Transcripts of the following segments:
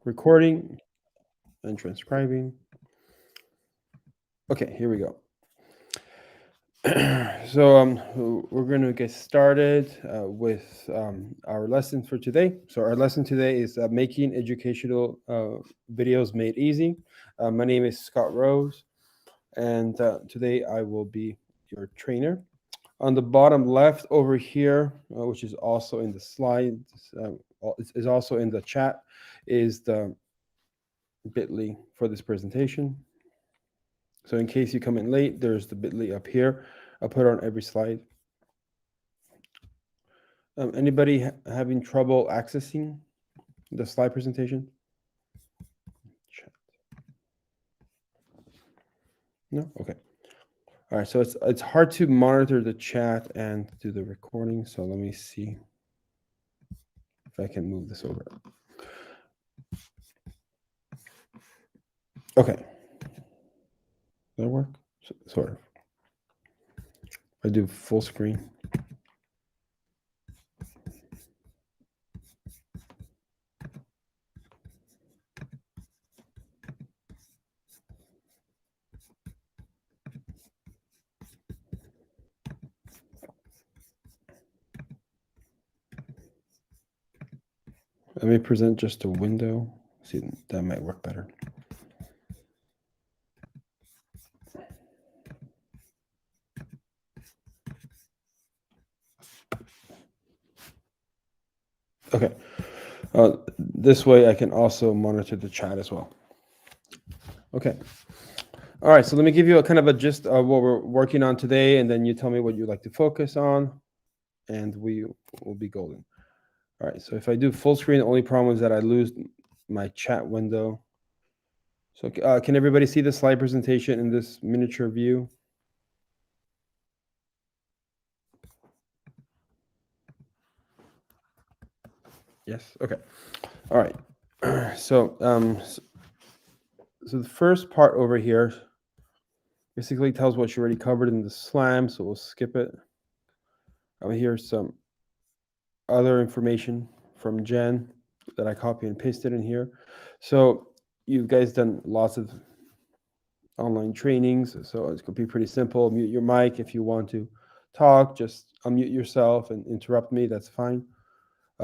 recording and transcribing. Okay, here we go. So we're going to get started with our lesson for today. So our lesson today is making educational videos made easy. My name is Scott Rose, and today I will be your trainer. On the bottom left over here, which is also in the slides, is also in the chat, is the bit.ly for this presentation. So in case you come in late, there's the bit.ly up here. I'll put it on every slide. Anybody having trouble accessing the slide presentation? Chat. No? Okay. All right, so it's hard to monitor the chat and do the recording. So let me see if I can move this over. Okay. Does that work? Sort of. I do full screen. Let me present just a window. See, that might work better. Okay. This way I can also monitor the chat as well. Okay. All right, so let me give you a kind of a gist of what we're working on today, and then you tell me what you'd like to focus on, and we will be golden. All right, so if I do full screen, the only problem is that I lose my chat window. So can everybody see the slide presentation in this miniature view? Yes, okay. All right, so the first part over here basically tells what you already covered in the SLAM, so we'll skip it. Here's some other information from Jen that I copy and pasted in here. So you guys done lots of online trainings, so it's going to be pretty simple. Mute your mic if you want to talk. Just unmute yourself and interrupt me. That's fine.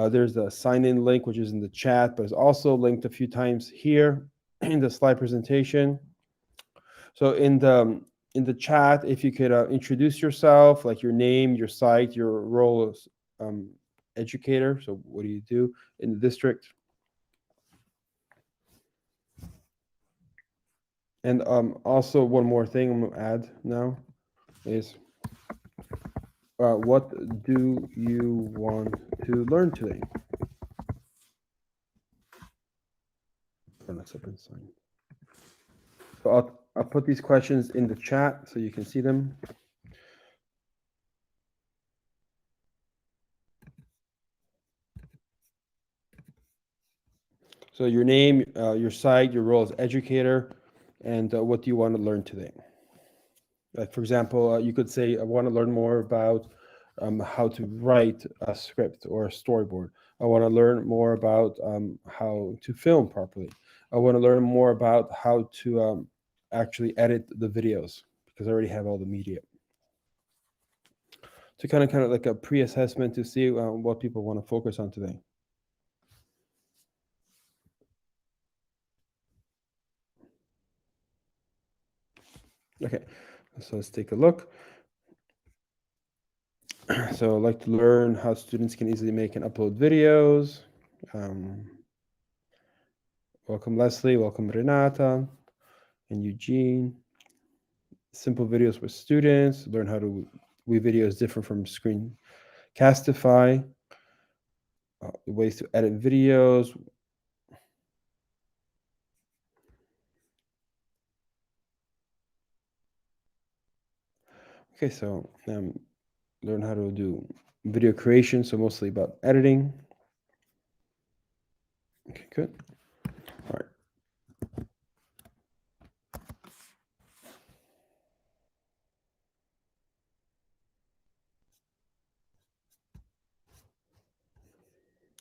There's a sign-in link, which is in the chat, but it's also linked a few times here in the slide presentation. So in the chat, if you could introduce yourself, like your name, your site, your role as educator. So what do you do in the district? And also one more thing I'm gonna add now is what do you want to learn today? So I'll put these questions in the chat so you can see them. So your name, your site, your role as educator, and what do you want to learn today? Like for example, you could say, I want to learn more about how to write a script or a storyboard. I want to learn more about how to film properly. I want to learn more about how to actually edit the videos because I already have all the media. So kind of like a pre-assessment to see what people want to focus on today. Okay, so let's take a look. So I'd like to learn how students can easily make and upload videos. Welcome Leslie, welcome Renata and Eugene. Simple videos with students, learn how to weave videos different from Screencastify, ways to edit videos. Okay, so learn how to do video creation, so mostly about editing. Okay, good. All right.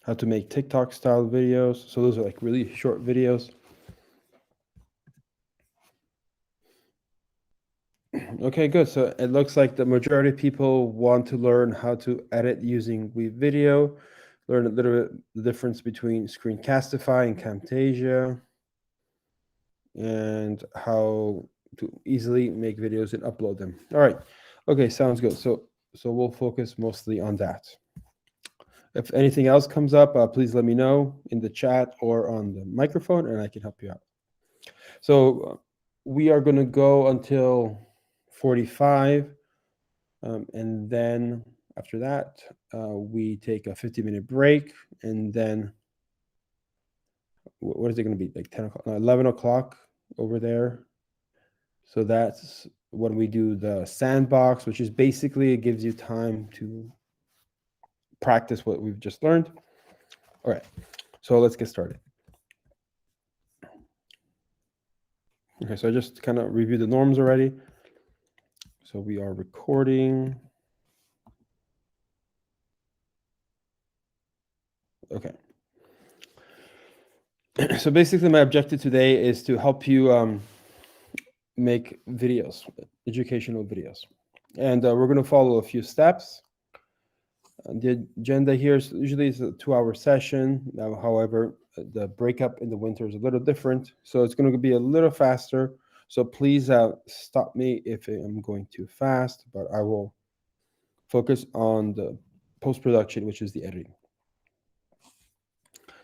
how to make TikTok style videos. So those are like really short videos. Okay, good. So it looks like the majority of people want to learn how to edit using WeVideo, learn a little bit the difference between Screencastify and Camtasia, and how to easily make videos and upload them. All right. Okay, sounds good. So we'll focus mostly on that. If anything else comes up, please let me know in the chat or on the microphone, and I can help you out. So we are going to go until 45, and then after that, we take a 50-minute break, and then what is it going to be, like 10 o'clock, 11 o'clock over there? So that's when we do the sandbox, which is basically it gives you time to practice what we've just learned. All right, so let's get started. Okay, so I just kind of reviewed the norms already. So we are recording. Okay. So basically my objective today is to help you make videos, educational videos. And we're going to follow a few steps. The agenda here is usually it's a 2-hour session. Now, however, the breakup in the winter is a little different. So it's going to be a little faster. So please stop me if I'm going too fast, but I will focus on the post-production, which is the editing.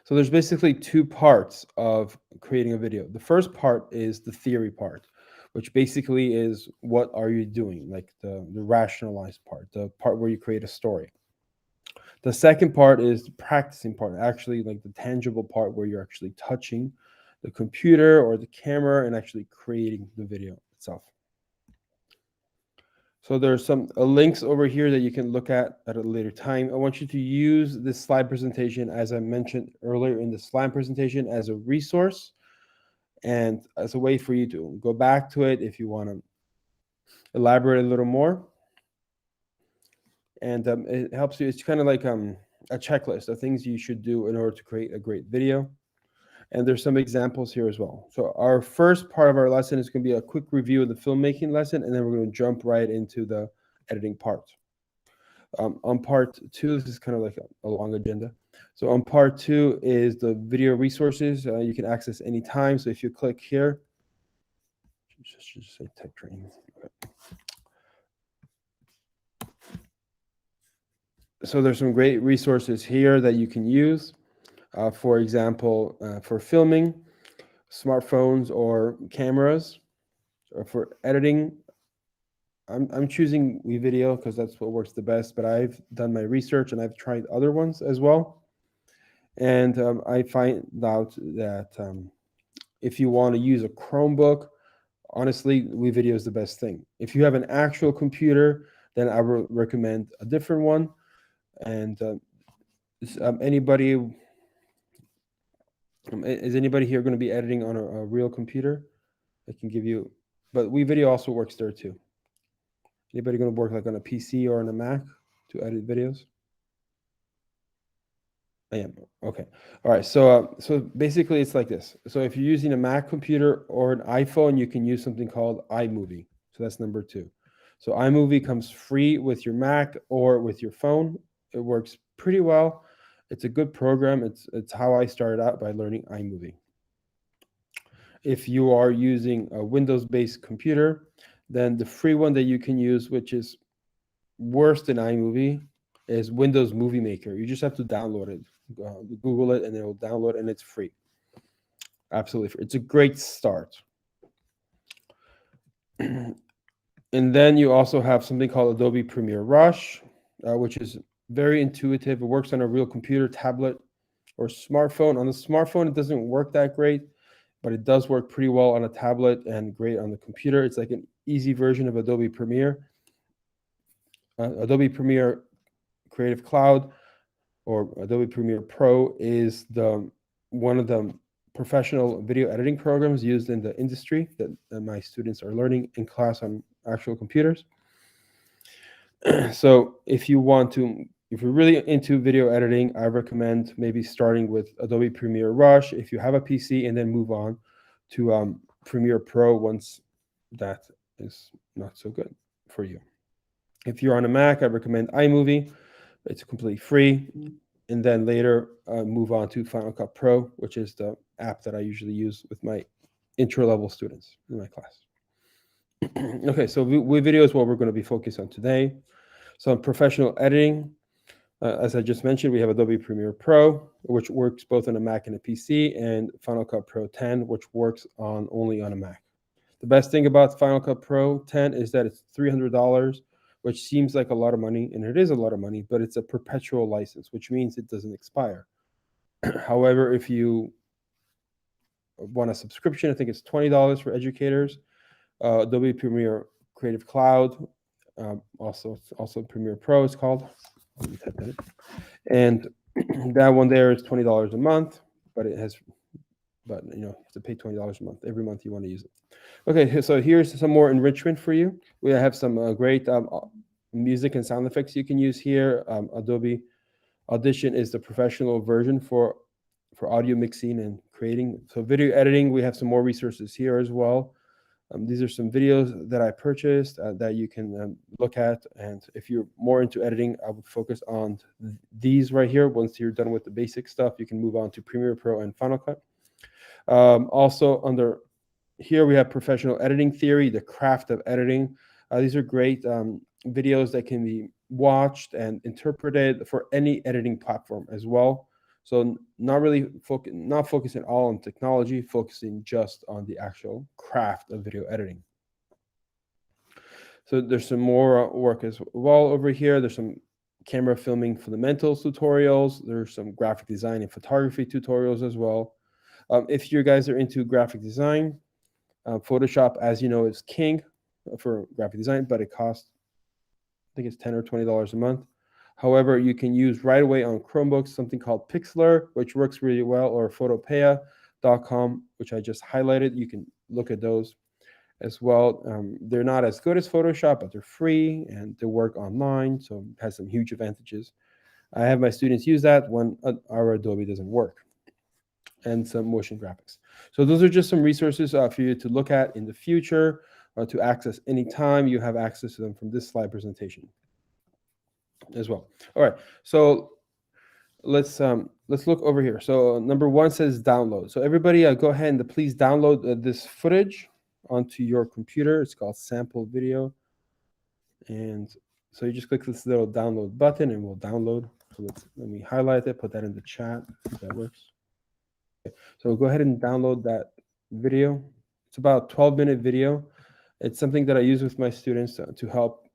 So there's basically 2 parts of creating a video. The first part is the theory part, which basically is what are you doing, like the rationalized part, the part where you create a story. The second part is the practicing part, actually like the tangible part where you're actually touching the computer or the camera and actually creating the video itself. So there's some links over here that you can look at a later time. I want you to use this slide presentation, as I mentioned earlier in the slide presentation, as a resource and as a way for you to go back to it if you want to elaborate a little more. And it helps you. It's kind of like a checklist of things you should do in order to create a great video. And there's some examples here as well. So our first part of our lesson is going to be a quick review of the filmmaking lesson, and then we're going to jump right into the editing part. On part 2, this is kind of like a long agenda. So on part 2 is the video resources you can access anytime. So if you click here, just say tech training. Okay. So there's some great resources here that you can use. For example, for filming, smartphones or cameras, or for editing, I'm choosing WeVideo because that's what works the best, but I've done my research and I've tried other ones as well. And I find out that if you want to use a Chromebook, honestly, WeVideo is the best thing. If you have an actual computer, then I would recommend a different one. And anybody, is anybody here going to be editing on a real computer? I can give you, but WeVideo also works there too. Anybody going to work like on a PC or on a Mac to edit videos? I am. Okay. All right. So basically it's like this. So if you're using a Mac computer or an iPhone, you can use something called iMovie. So that's number 2. So iMovie comes free with your Mac or with your phone. It works pretty well. It's a good program. It's how I started out, by learning iMovie. If you are using a Windows-based computer, then the free one that you can use, which is worse than iMovie, is Windows Movie Maker. You just have to download it. Google it and it will download, and it's free. Absolutely free. It's a great start. And then you also have something called Adobe Premiere Rush, which is very intuitive. It works on a real computer, tablet, or smartphone. On the smartphone, it doesn't work that great, but it does work pretty well on a tablet and great on the computer. It's like an easy version of Adobe Premiere. Adobe Premiere Creative Cloud, or Adobe Premiere Pro, is one of the professional video editing programs used in the industry that my students are learning in class on actual computers. So if you want to if you're really into video editing, I recommend maybe starting with Adobe Premiere Rush if you have a PC, and then move on to Premiere Pro once that is not so good for you. If you're on a Mac, I recommend iMovie. It's completely free. And then later move on to Final Cut Pro, which is the app that I usually use with my intro level students in my class. Okay, so video is what we're going to be focused on today. So professional editing, as I just mentioned, we have Adobe Premiere Pro, which works both on a Mac and a PC, and Final Cut Pro 10, which works only on a Mac. The best thing about Final Cut Pro 10 is that it's $300, which seems like a lot of money, and it is a lot of money, but it's a perpetual license, which means it doesn't expire. However, if you want a subscription, I think it's $20 for educators. Adobe Premiere Creative Cloud, also Premiere Pro is called. Let me type that in. And that one there is $20 a month, but you have to pay $20 a month every month you want to use it. Okay, so here's some more enrichment for you. We have some great music and sound effects you can use here. Adobe Audition is the professional version for audio mixing and creating. So video editing, we have some more resources here as well. These are some videos that I purchased that you can look at. And if you're more into editing, I would focus on these right here. Once you're done with the basic stuff, you can move on to Premiere Pro and Final Cut. Also under here, we have professional editing theory, the craft of editing. These are great videos that can be watched and interpreted for any editing platform as well. So not focusing all on technology, focusing just on the actual craft of video editing. So there's some more work as well over here. There's some camera filming fundamentals tutorials. There's some graphic design and photography tutorials as well. If you guys are into graphic design, Photoshop, as you know, is king for graphic design, but it costs, I think it's $10 or $20 a month. However, you can use right away on Chromebooks something called Pixlr, which works really well, or Photopea.com, which I just highlighted. You can look at those as well. They're not as good as Photoshop, but they're free and they work online, so it has some huge advantages. I have my students use that when our Adobe doesn't work, and some motion graphics. So those are just some resources for you to look at in the future, to access anytime. You have access to them from this slide presentation as well. All right, so let's look over here. So number one says download. So everybody go ahead and please download this footage onto your computer. It's called sample video. And so you just click this little download button and we'll download. So let me highlight it, put that in the chat, if that works. Okay. So go ahead and download that video. It's about a 12-minute video. It's something that I use with my students to help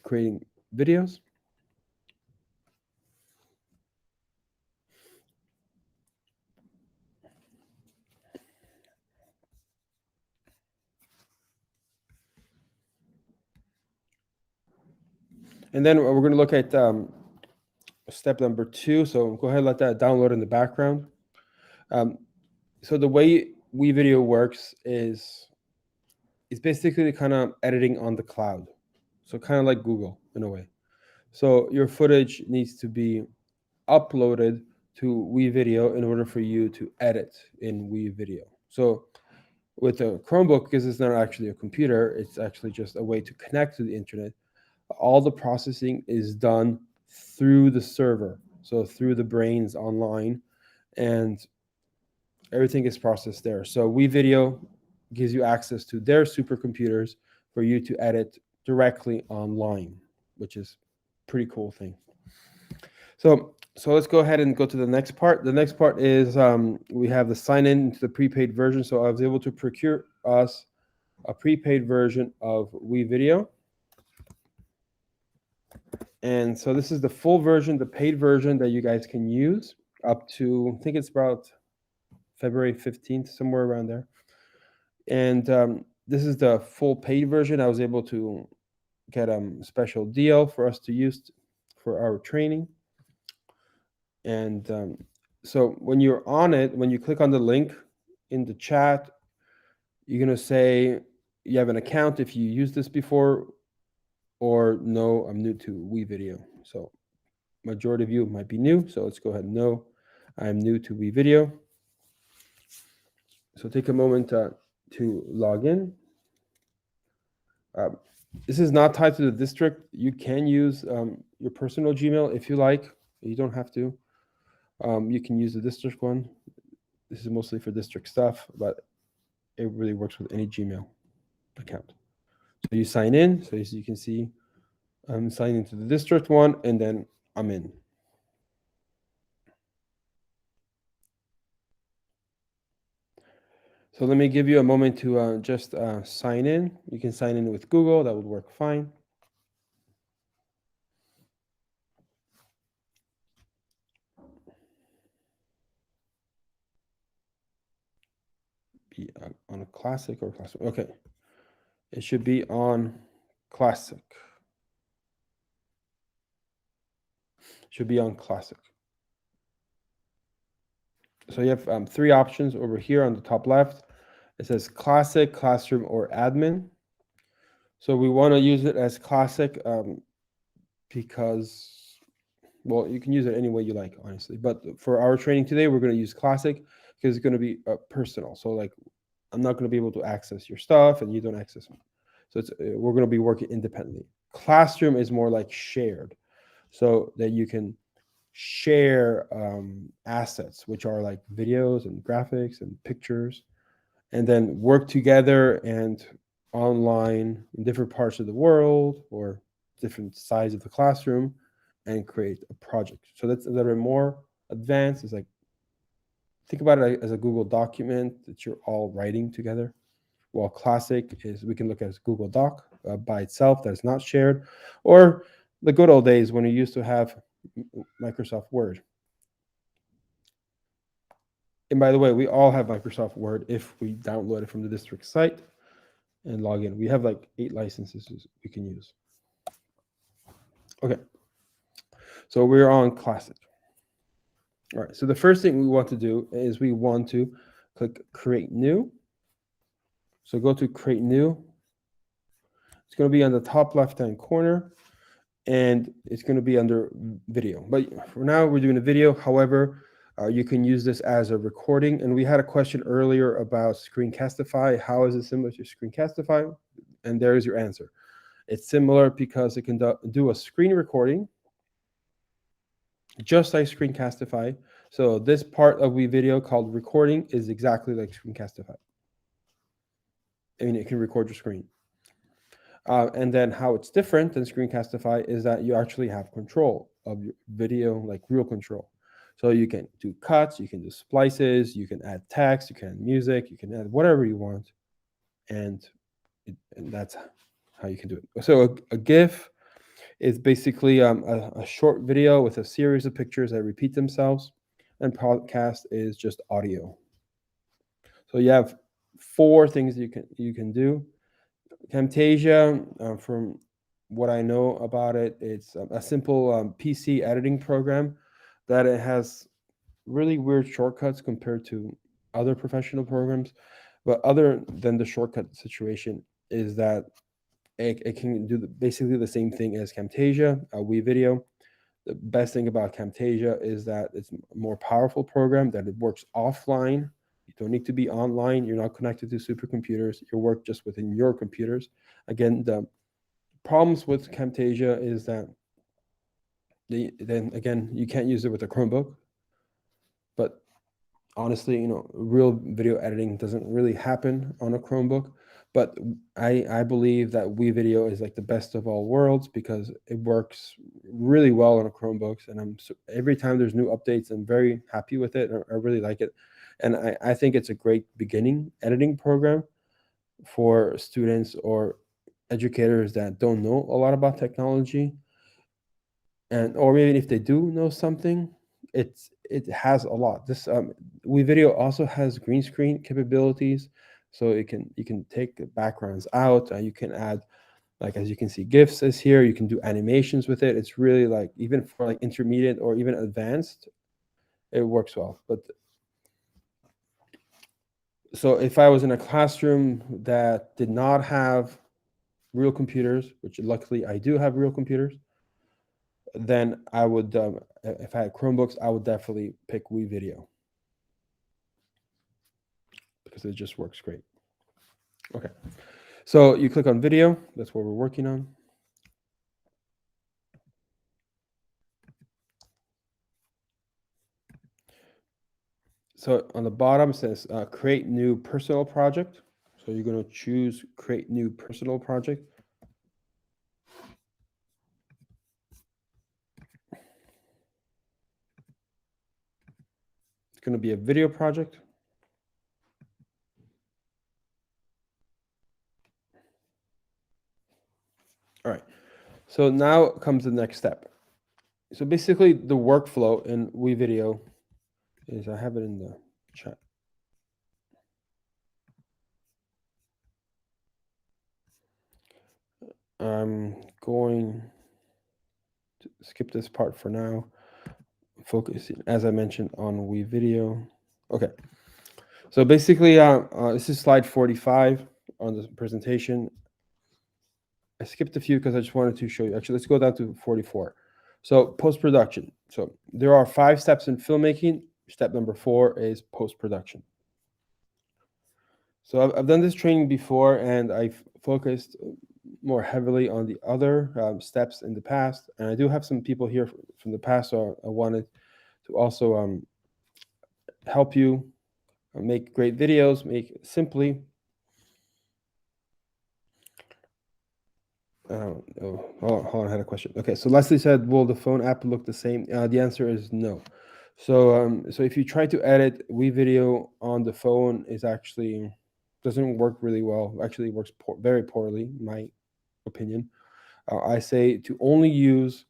creating videos. And then we're going to look at step number 2. So go ahead and let that download in the background. So the way WeVideo works is it's basically kind of editing on the cloud. So kind of like Google in a way. So your footage needs to be uploaded to WeVideo in order for you to edit in WeVideo. So with a Chromebook, because it's not actually a computer, it's actually just a way to connect to the internet. All the processing is done through the server, so through the brains online, and everything is processed there. So WeVideo gives you access to their supercomputers for you to edit directly online, which is a pretty cool thing. So let's go ahead and go to the next part. The next part is we have the sign in to the prepaid version. So I was able to procure us a prepaid version of WeVideo. And so this is the full version, the paid version that you guys can use up to, I think it's about February 15th, somewhere around there. And this is the full paid version. I was able to get a special deal for us to use for our training. And so when you're on it, when you click on the link in the chat, you're going to say you have an account if you used this before, or no, I'm new to WeVideo. So majority of you might be new, so let's go ahead and no, I'm new to WeVideo. So take a moment to log in. This is not tied to the district. You can use your personal Gmail if you like. You don't have to. You can use the district one. This is mostly for district stuff, but it really works with any Gmail account. So you sign in. So as you can see, I'm signing into the district one, and then I'm in. So let me give you a moment to just sign in. You can sign in with Google. That would work fine. Be on a classic or classic. Okay. It should be on classic. Should be on classic. So you have 3 options over here on the top left. It says classic, classroom, or admin. So we want to use it as classic because, well, you can use it any way you like, honestly. But for our training today, we're going to use classic because it's going to be personal. So like, I'm not going to be able to access your stuff and you don't access me. So we're going to be working independently. Classroom is more like shared, so that you can share assets, which are like videos and graphics and pictures, and then work together and online in different parts of the world or different sides of the classroom and create a project. So that's a little bit more advanced. It's like, think about it as a Google document that you're all writing together. While classic is, we can look at as Google Doc by itself that is not shared, or the good old days when you used to have Microsoft Word. And by the way, we all have Microsoft Word if we download it from the district site and log in. We have like 8 licenses we can use. Okay, so we're on classic. All right, so the first thing we want to do is we want to click create new. So go to create new. It's going to be on the top left-hand corner, and it's going to be under video. But for now, we're doing a video. However, you can use this as a recording. And we had a question earlier about Screencastify. How is it similar to Screencastify? And there is your answer. It's similar because it can do a screen recording, just like Screencastify. So this part of WeVideo called recording is exactly like Screencastify. I mean, it can record your screen. And then how it's different than Screencastify is that you actually have control of your video, like real control. So you can do cuts, you can do splices, you can add text, you can add music, you can add whatever you want. And that's how you can do it. So a GIF is basically a short video with a series of pictures that repeat themselves. And podcast is just audio. So you have 4 things you can do. Camtasia, from what I know about it, it's a simple PC editing program that it has really weird shortcuts compared to other professional programs. But other than the shortcut situation is that it can do basically the same thing as Camtasia, WeVideo. The best thing about Camtasia is that it's a more powerful program, that it works offline. You don't need to be online. You're not connected to supercomputers. You work just within your computers. Again, the problems with Camtasia is that then again, you can't use it with a Chromebook. But honestly, real video editing doesn't really happen on a Chromebook. But I believe that WeVideo is like the best of all worlds because it works really well on a Chromebooks. And every time there's new updates, I'm very happy with it. I really like it. And I think it's a great beginning editing program for students or educators that don't know a lot about technology. Or maybe if they do know something, it has a lot. This WeVideo also has green screen capabilities, so you can take the backgrounds out. You can add, like, as you can see, GIFs is here. You can do animations with it. It's really like, even for like intermediate or even advanced, it works well. But so if I was in a classroom that did not have real computers, which luckily I do have real computers, then I would, if I had Chromebooks, I would definitely pick WeVideo because it just works great. Okay, so you click on video. That's what we're working on. So on the bottom it says create new personal project. So you're going to choose create new personal project. It's going to be a video project. All right. So now comes the next step. So basically the workflow in WeVideo is, I have it in the chat. I'm going to skip this part for now. Focusing, as I mentioned, on WeVideo. Okay. So basically, this is slide 45 on the presentation. I skipped a few because I just wanted to show you. Actually, let's go down to 44. So post-production. So there are 5 steps in filmmaking. Step number 4 is post-production. So I've done this training before, and I've focused more heavily on the other steps in the past. And I do have some people here from the past, so I wanted to also help you make great videos, make it simply. Oh, hold on, I had a question. Okay, so Leslie said, will the phone app look the same? The answer is no. So if you try to edit WeVideo on the phone, is actually doesn't work really well. Actually works very poorly, in my opinion. I say to only use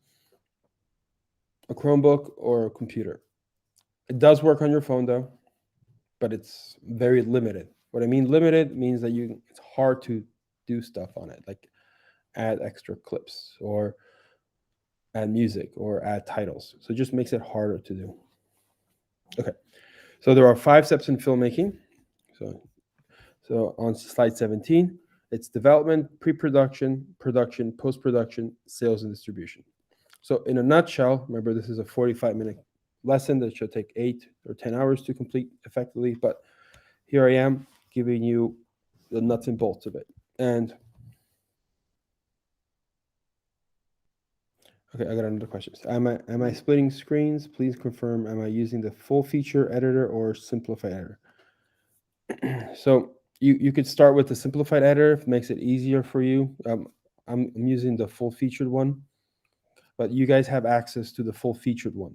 a Chromebook or a computer. It does work on your phone though, but it's very limited. What I mean limited means that it's hard to do stuff on it, like add extra clips or add music or add titles. So it just makes it harder to do. Okay, so there are 5 steps in filmmaking. So on slide 17, it's development, pre-production, production, post-production, sales, and distribution. So in a nutshell, remember this is a 45-minute lesson that should take 8 or 10 hours to complete effectively, but here I am giving you the nuts and bolts of it. And okay, I got another question. Am I splitting screens? Please confirm. Am I using the full feature editor or simplified editor? So you could start with the simplified editor if it makes it easier for you. I'm using the full featured one, but you guys have access to the full featured one.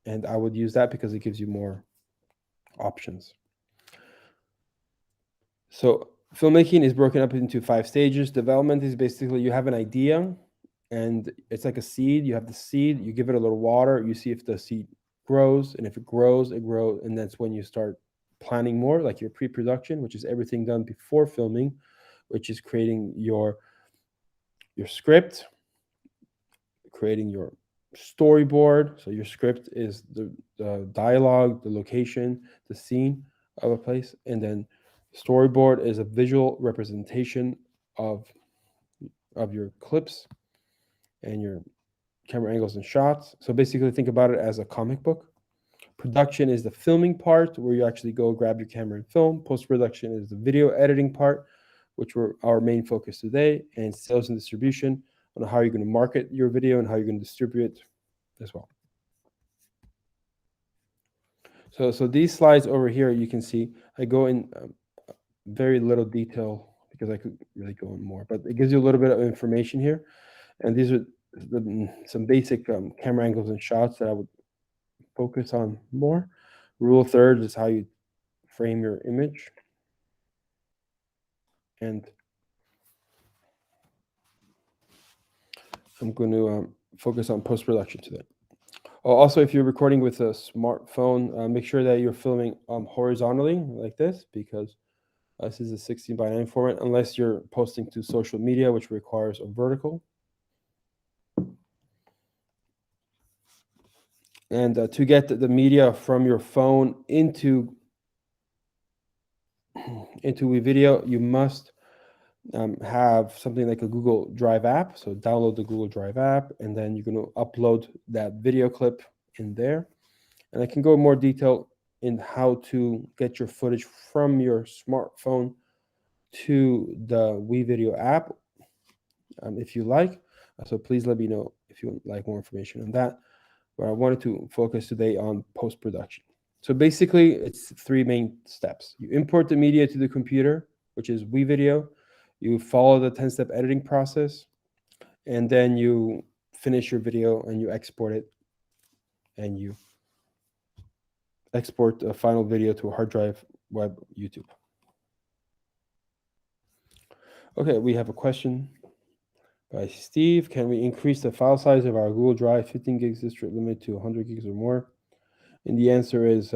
And I would use that because it gives you more options. So filmmaking is broken up into 5 stages. Development is basically you have an idea and it's like a seed. You have the seed, you give it a little water, you see if the seed grows, and if it grows, and that's when you start planning more, like your pre-production, which is everything done before filming, which is creating your script, creating your storyboard. So your script is the dialogue, the location, the scene of a place, and then storyboard is a visual representation of your clips and your camera angles and shots. So basically think about it as a comic book. Production is the filming part where you actually go grab your camera and film. Post-production is the video editing part, which were our main focus today, and sales and distribution on how you're going to market your video and how you're going to distribute it as well. So these slides over here, you can see I go in very little detail because I could really go in more, but it gives you a little bit of information here. And these are some basic camera angles and shots that I would focus on more. Rule of thirds is how you frame your image. And I'm going to focus on post-production today. Also, if you're recording with a smartphone, make sure that you're filming horizontally like this, because this is a 16:9 format, unless you're posting to social media, which requires a vertical. And to get the media from your phone into WeVideo, you must have something like a Google Drive app. So download the Google Drive app, and then you're going to upload that video clip in there. And I can go in more detail in how to get your footage from your smartphone to the WeVideo app, if you like. So please let me know if you would like more information on that. But I wanted to focus today on post-production. So basically, it's three main steps. You import the media to the computer, which is WeVideo. You follow the 10-step editing process, and then you finish your video and you export it, and you export a final video to a hard drive, web, YouTube. Okay, we have a question by Steve. Can we increase the file size of our Google Drive 15 gigs district limit to 100 gigs or more? And the answer is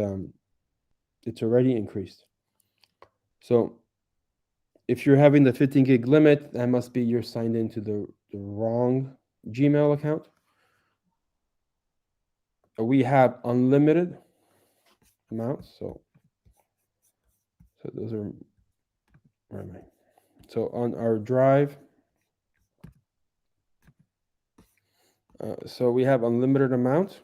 it's already increased. So if you're having the 15 gig limit, that must be you're signed into the wrong Gmail account. We have unlimited amounts. So those are, where am I? So on our drive, so we have unlimited amount.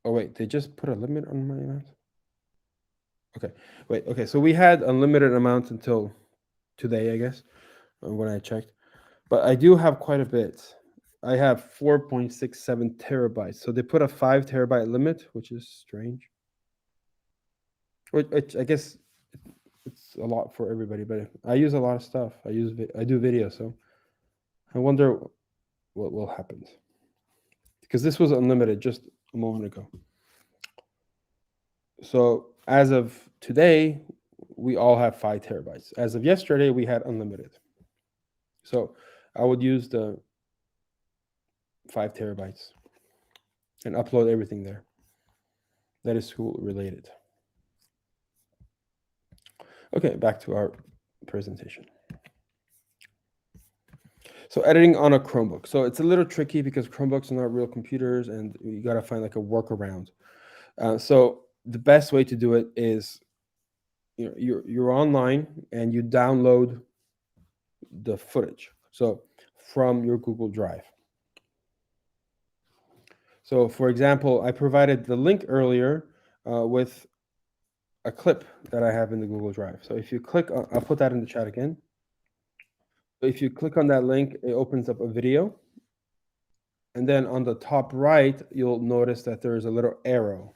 Oh wait, they just put a limit on my amount? Okay, wait, okay, so we had unlimited amounts until today, I guess, when I checked. But I do have quite a bit. I have 4.67 terabytes. So they put a 5 terabyte limit, which is strange. Which I guess it's a lot for everybody, but I use a lot of stuff. I do video, so I wonder what will happen. Because this was unlimited just a moment ago. So as of today, we all have 5 terabytes. As of yesterday, we had unlimited. So I would use the 5 terabytes and upload everything there. That is school related. Okay, back to our presentation. So editing on a Chromebook. So it's a little tricky because Chromebooks are not real computers, and you got to find like a workaround. So the best way to do it is, you're online and you download the footage. So from your Google Drive. So for example, I provided the link earlier with a clip that I have in the Google Drive. So if you click on, I'll put that in the chat again. If you click on that link, it opens up a video. And then on the top right, you'll notice that there is a little arrow.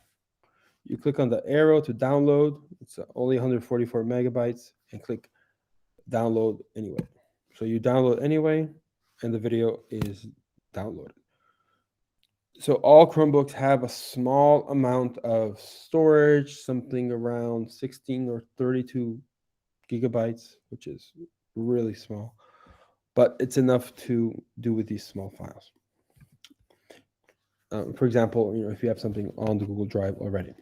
You click on the arrow to download. It's only 144 megabytes, and click download anyway. So you download anyway, and the video is downloaded. So all Chromebooks have a small amount of storage, something around 16 or 32 gigabytes, which is really small, but it's enough to do with these small files. For example, if you have something on the Google Drive already.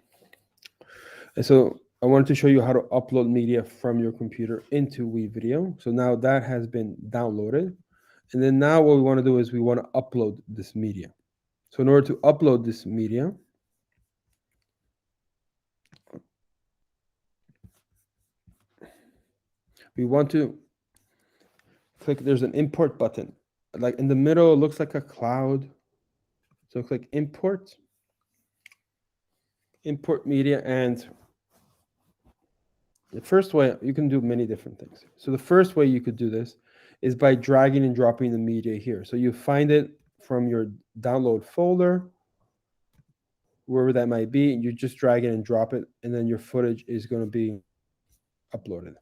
And so I wanted to show you how to upload media from your computer into WeVideo. So now that has been downloaded. And then now what we want to do is we want to upload this media. So in order to upload this media, we want to click, there's an import button. Like in the middle, it looks like a cloud. So click import media, and the first way, you can do many different things. So the first way you could do this is by dragging and dropping the media here. So you find it from your download folder, wherever that might be, and you just drag it and drop it, and then your footage is going to be uploaded.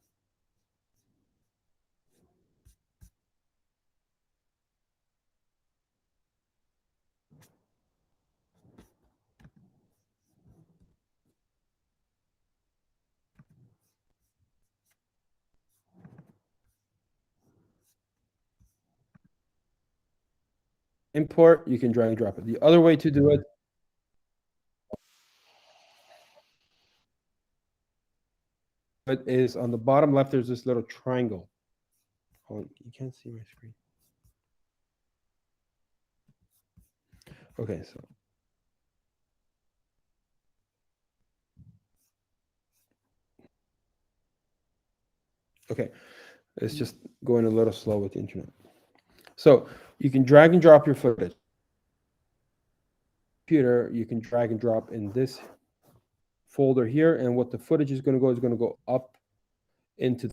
Import, you can drag and drop it. The other way to do it is on the bottom left, there's this little triangle. Hold on, you can't see my screen. Okay, so Okay, it's just going a little slow with the internet. So you can drag and drop your footage. Computer, you can drag and drop in this folder here, and what the footage is going to go up into,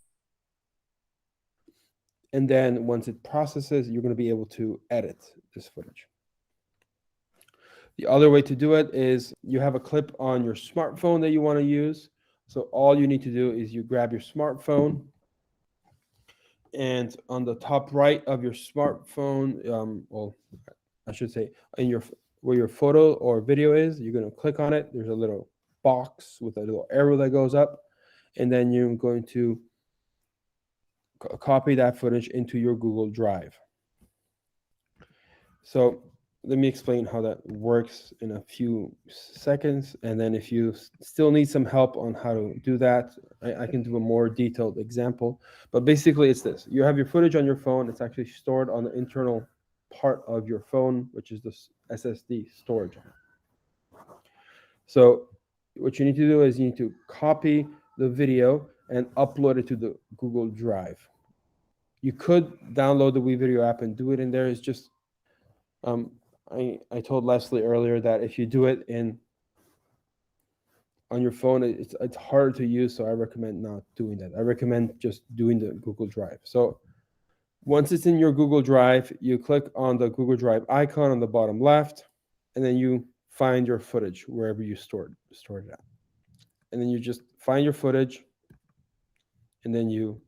and then once it processes, you're going to be able to edit this footage. The other way to do it is you have a clip on your smartphone that you want to use. So all you need to do is you grab your smartphone, and on the top right of your smartphone, well, I should say in your where your photo or video is, you're going to click on it. There's a little box with a little arrow that goes up, and then you're going to copy that footage into your Google Drive. So let me explain how that works in a few seconds, and then if you still need some help on how to do that, I can do a more detailed example. But basically it's this: you have your footage on your phone. It's actually stored on the internal part of your phone, which is the SSD storage. So what you need to do is you need to copy the video and upload it to the Google Drive. You could download the WeVideo app and do it in there. It's just I told Leslie earlier that if you do it on your phone, it's hard to use, so I recommend not doing that. I recommend just doing the Google Drive. So once it's in your Google Drive, you click on the Google Drive icon on the bottom left, and then you find your footage wherever you stored it at. And then you just find your footage, and then you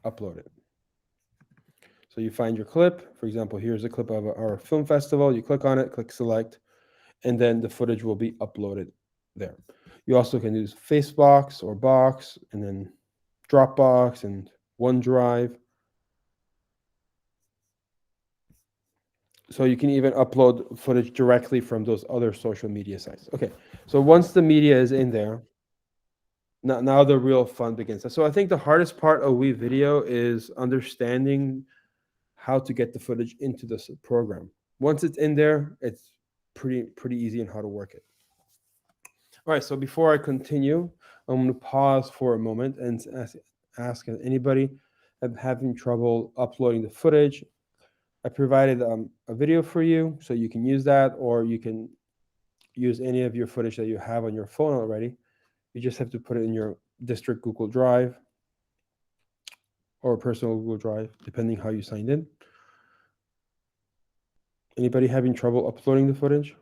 upload it. So you find your clip. For example, here's a clip of our film festival. You click on it, click select, and then the footage will be uploaded there. You also can use Facebox or Box, and then Dropbox and OneDrive. So you can even upload footage directly from those other social media sites. Okay, so once the media is in there, now the real fun begins. So I think the hardest part of WeVideo is understanding how to get the footage into this program. Once it's in there, it's pretty easy in how to work it. All right, so before I continue, I'm going to pause for a moment and ask anybody having trouble uploading the footage. I provided a video for you, so you can use that, or you can use any of your footage that you have on your phone already. You just have to put it in your district Google Drive or personal Google Drive, depending how you signed in. Anybody having trouble uploading the footage?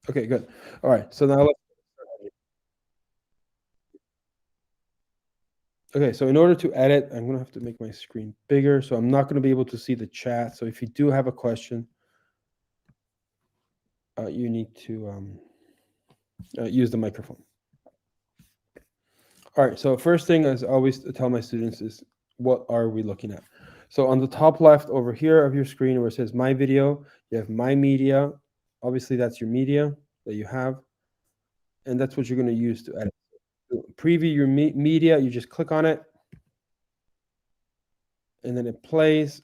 Okay, good. All right, so now let's. Okay, so in order to edit, I'm going to have to make my screen bigger, so I'm not going to be able to see the chat. So if you do have a question, you need to use the microphone. All right, so first thing, as I always tell my students, is what are we looking at? So on the top left over here of your screen where it says My Video, you have My Media. Obviously, that's your media that you have, and that's what you're going to use to edit. To preview your media, you just click on it, and then it plays,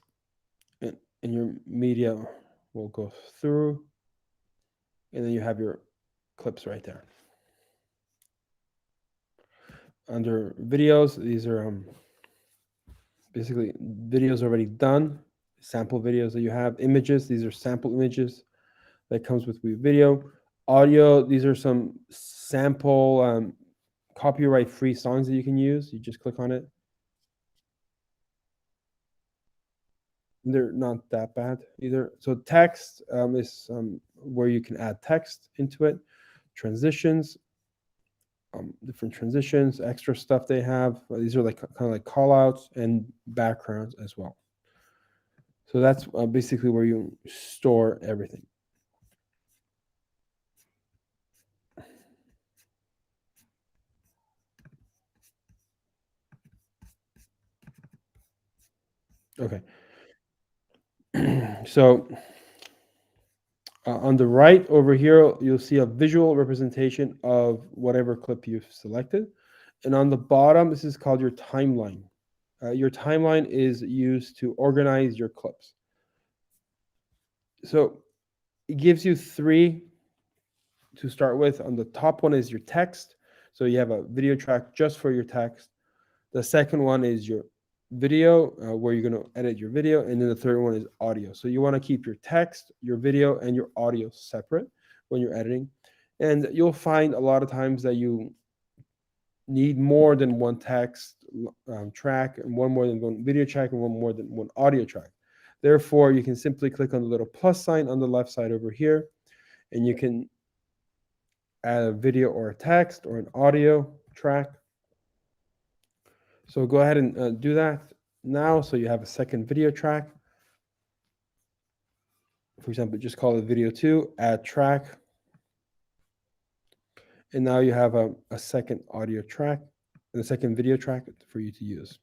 and your media will go through, and then you have your clips right there. Under videos, these are basically videos already done, sample videos that you have. Images, these are sample images that comes with WeVideo. Audio, these are some sample copyright-free songs that you can use. You just click on it. They're not that bad either. So text is where you can add text into it. Transitions, different transitions, extra stuff they have. These are like kind of like call outs and backgrounds as well. So that's basically where you store everything. Okay. So on the right over here, you'll see a visual representation of whatever clip you've selected. And on the bottom, this is called your timeline. Your timeline is used to organize your clips. So it gives you three to start with. On the top one is your text. So you have a video track just for your text. The second one is your video, where you're going to edit your video. And then the third one is audio. So you want to keep your text, your video, and your audio separate when you're editing. And you'll find a lot of times that you need more than one text track, and one more than one video track, and one more than one audio track. Therefore, you can simply click on the little plus sign on the left side over here, and you can add a video or a text or an audio track. So go ahead and do that now. So you have a second video track. For example, just call it video 2, add track. And now you have a second audio track and a second video track for you to use.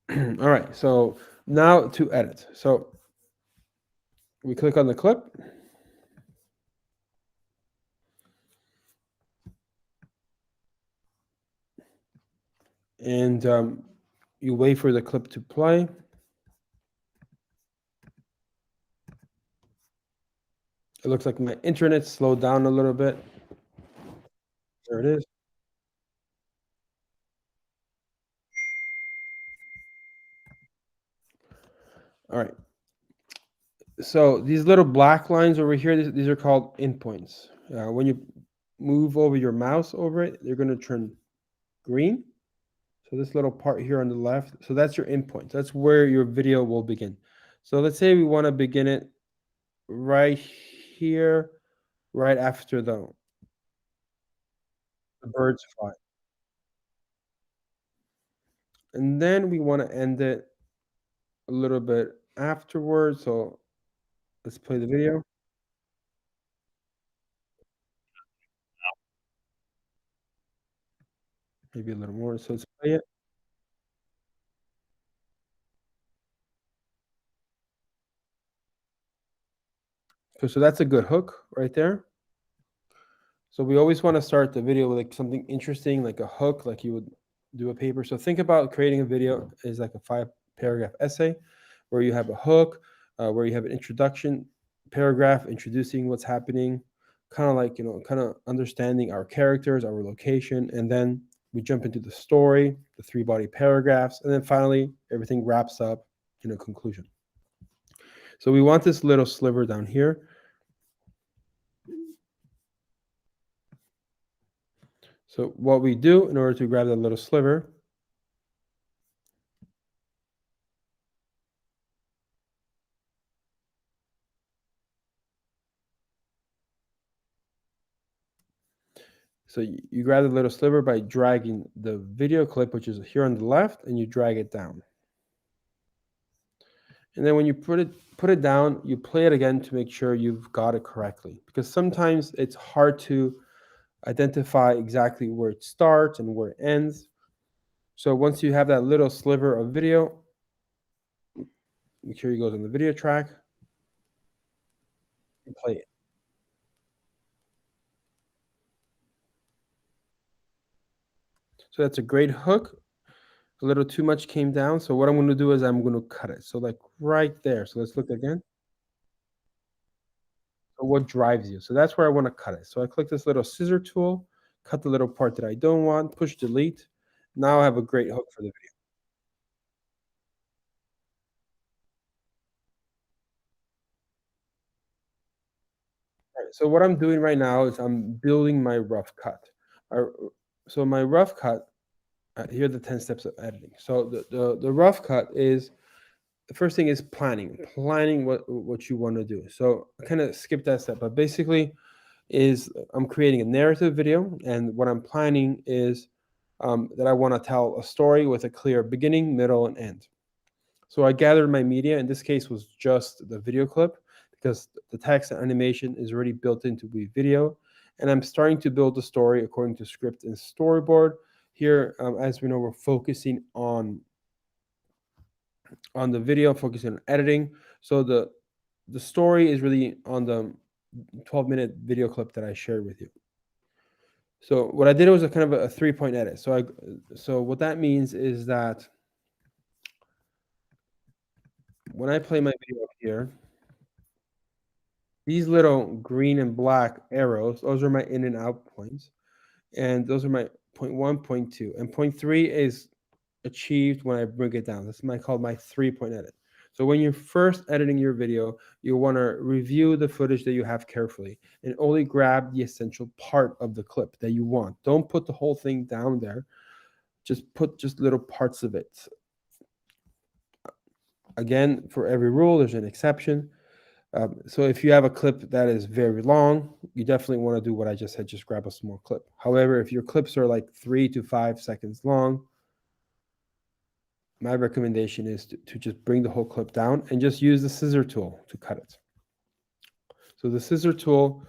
All right, so now to edit. So we click on the clip. And you wait for the clip to play. It looks like my internet slowed down a little bit. There it is. All right. So these little black lines over here, these are called endpoints. When you move over your mouse over it, they're going to turn green. So this little part here on the left, so that's your endpoint. That's where your video will begin. So let's say we want to begin it right here, right after the birds fly. And then we want to end it a little bit afterwards. So let's play the video. Maybe a little more. So let's play it. So that's a good hook right there. So we always want to start the video with like something interesting, like a hook, like you would do a paper. So think about creating a video as like a 5-paragraph essay where you have a hook, where you have an introduction paragraph introducing what's happening, kind of like, kind of understanding our characters, our location, and then we jump into the story, the 3 body paragraphs, and then finally everything wraps up in a conclusion. So we want this little sliver down here. So what we do in order to grab that little sliver, so you grab the little sliver by dragging the video clip, which is here on the left, and you drag it down. And then when you put it down, you play it again to make sure you've got it correctly. Because sometimes it's hard to identify exactly where it starts and where it ends. So once you have that little sliver of video, make sure you go on the video track and play it. So that's a great hook. A little too much came down. So what I'm going to do is I'm going to cut it. So like right there. So let's look again. So what drives you? So that's where I want to cut it. So I click this little scissor tool, cut the little part that I don't want, push delete. Now I have a great hook for the video. All right, so what I'm doing right now is I'm building my rough cut. So my rough cut, here are the 10 steps of editing. So the rough cut is, the first thing is planning what you want to do. So I kind of skipped that step, but basically is I'm creating a narrative video, and what I'm planning is that I want to tell a story with a clear beginning, middle, and end. So I gathered my media. In this case, was just the video clip because the text and animation is already built into the video, and I'm starting to build the story according to script and storyboard. Here, as we know, we're focusing on the video, focusing on editing. So the story is really on 12-minute video clip that I shared with you. So what I did was a kind of a 3-point edit. So what that means is that when I play my video here, these little green and black arrows, those are my in and out points. And those are my point 1, point 2. And point 3 is achieved when I bring it down. This is called my 3-point edit. So when you're first editing your video, you want to review the footage that you have carefully and only grab the essential part of the clip that you want. Don't put the whole thing down there. Just put just little parts of it. Again, for every rule, there's an exception. So if you have a clip that is very long, you definitely want to do what I just said, just grab a small clip. However, if your clips are like 3 to 5 seconds long, my recommendation is to just bring the whole clip down and just use the scissor tool to cut it. So the scissor tool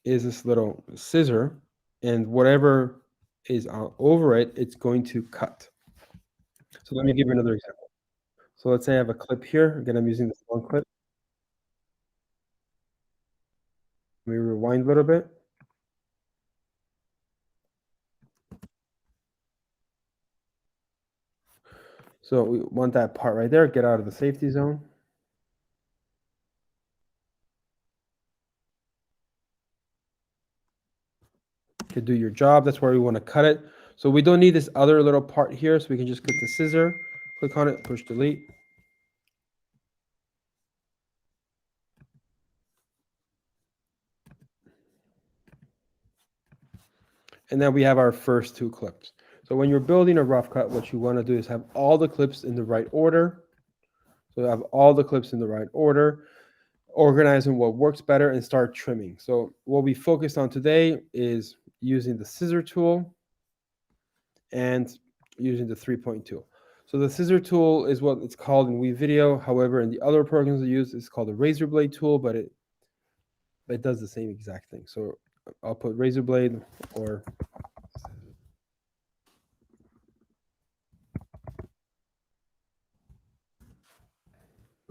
is this little scissor, and whatever is over it, it's going to cut. So let me give you another example. So let's say I have a clip here. Again, I'm using this long clip. Let me rewind a little bit. So we want that part right there. Get out of the safety zone. To do your job, that's where we want to cut it. So we don't need this other little part here, so we can just click the scissor, click on it, push delete. And then we have our first 2 clips. So when you're building a rough cut, what you want to do is have all the clips in the right order. So have all the clips in the right order, organizing what works better, and start trimming. So what we focused on today is using the scissor tool and using the 3-point tool. So the scissor tool is what it's called in WeVideo. However, in the other programs we use, it's called the razor blade tool, but it does the same exact thing. So I'll put razor blade or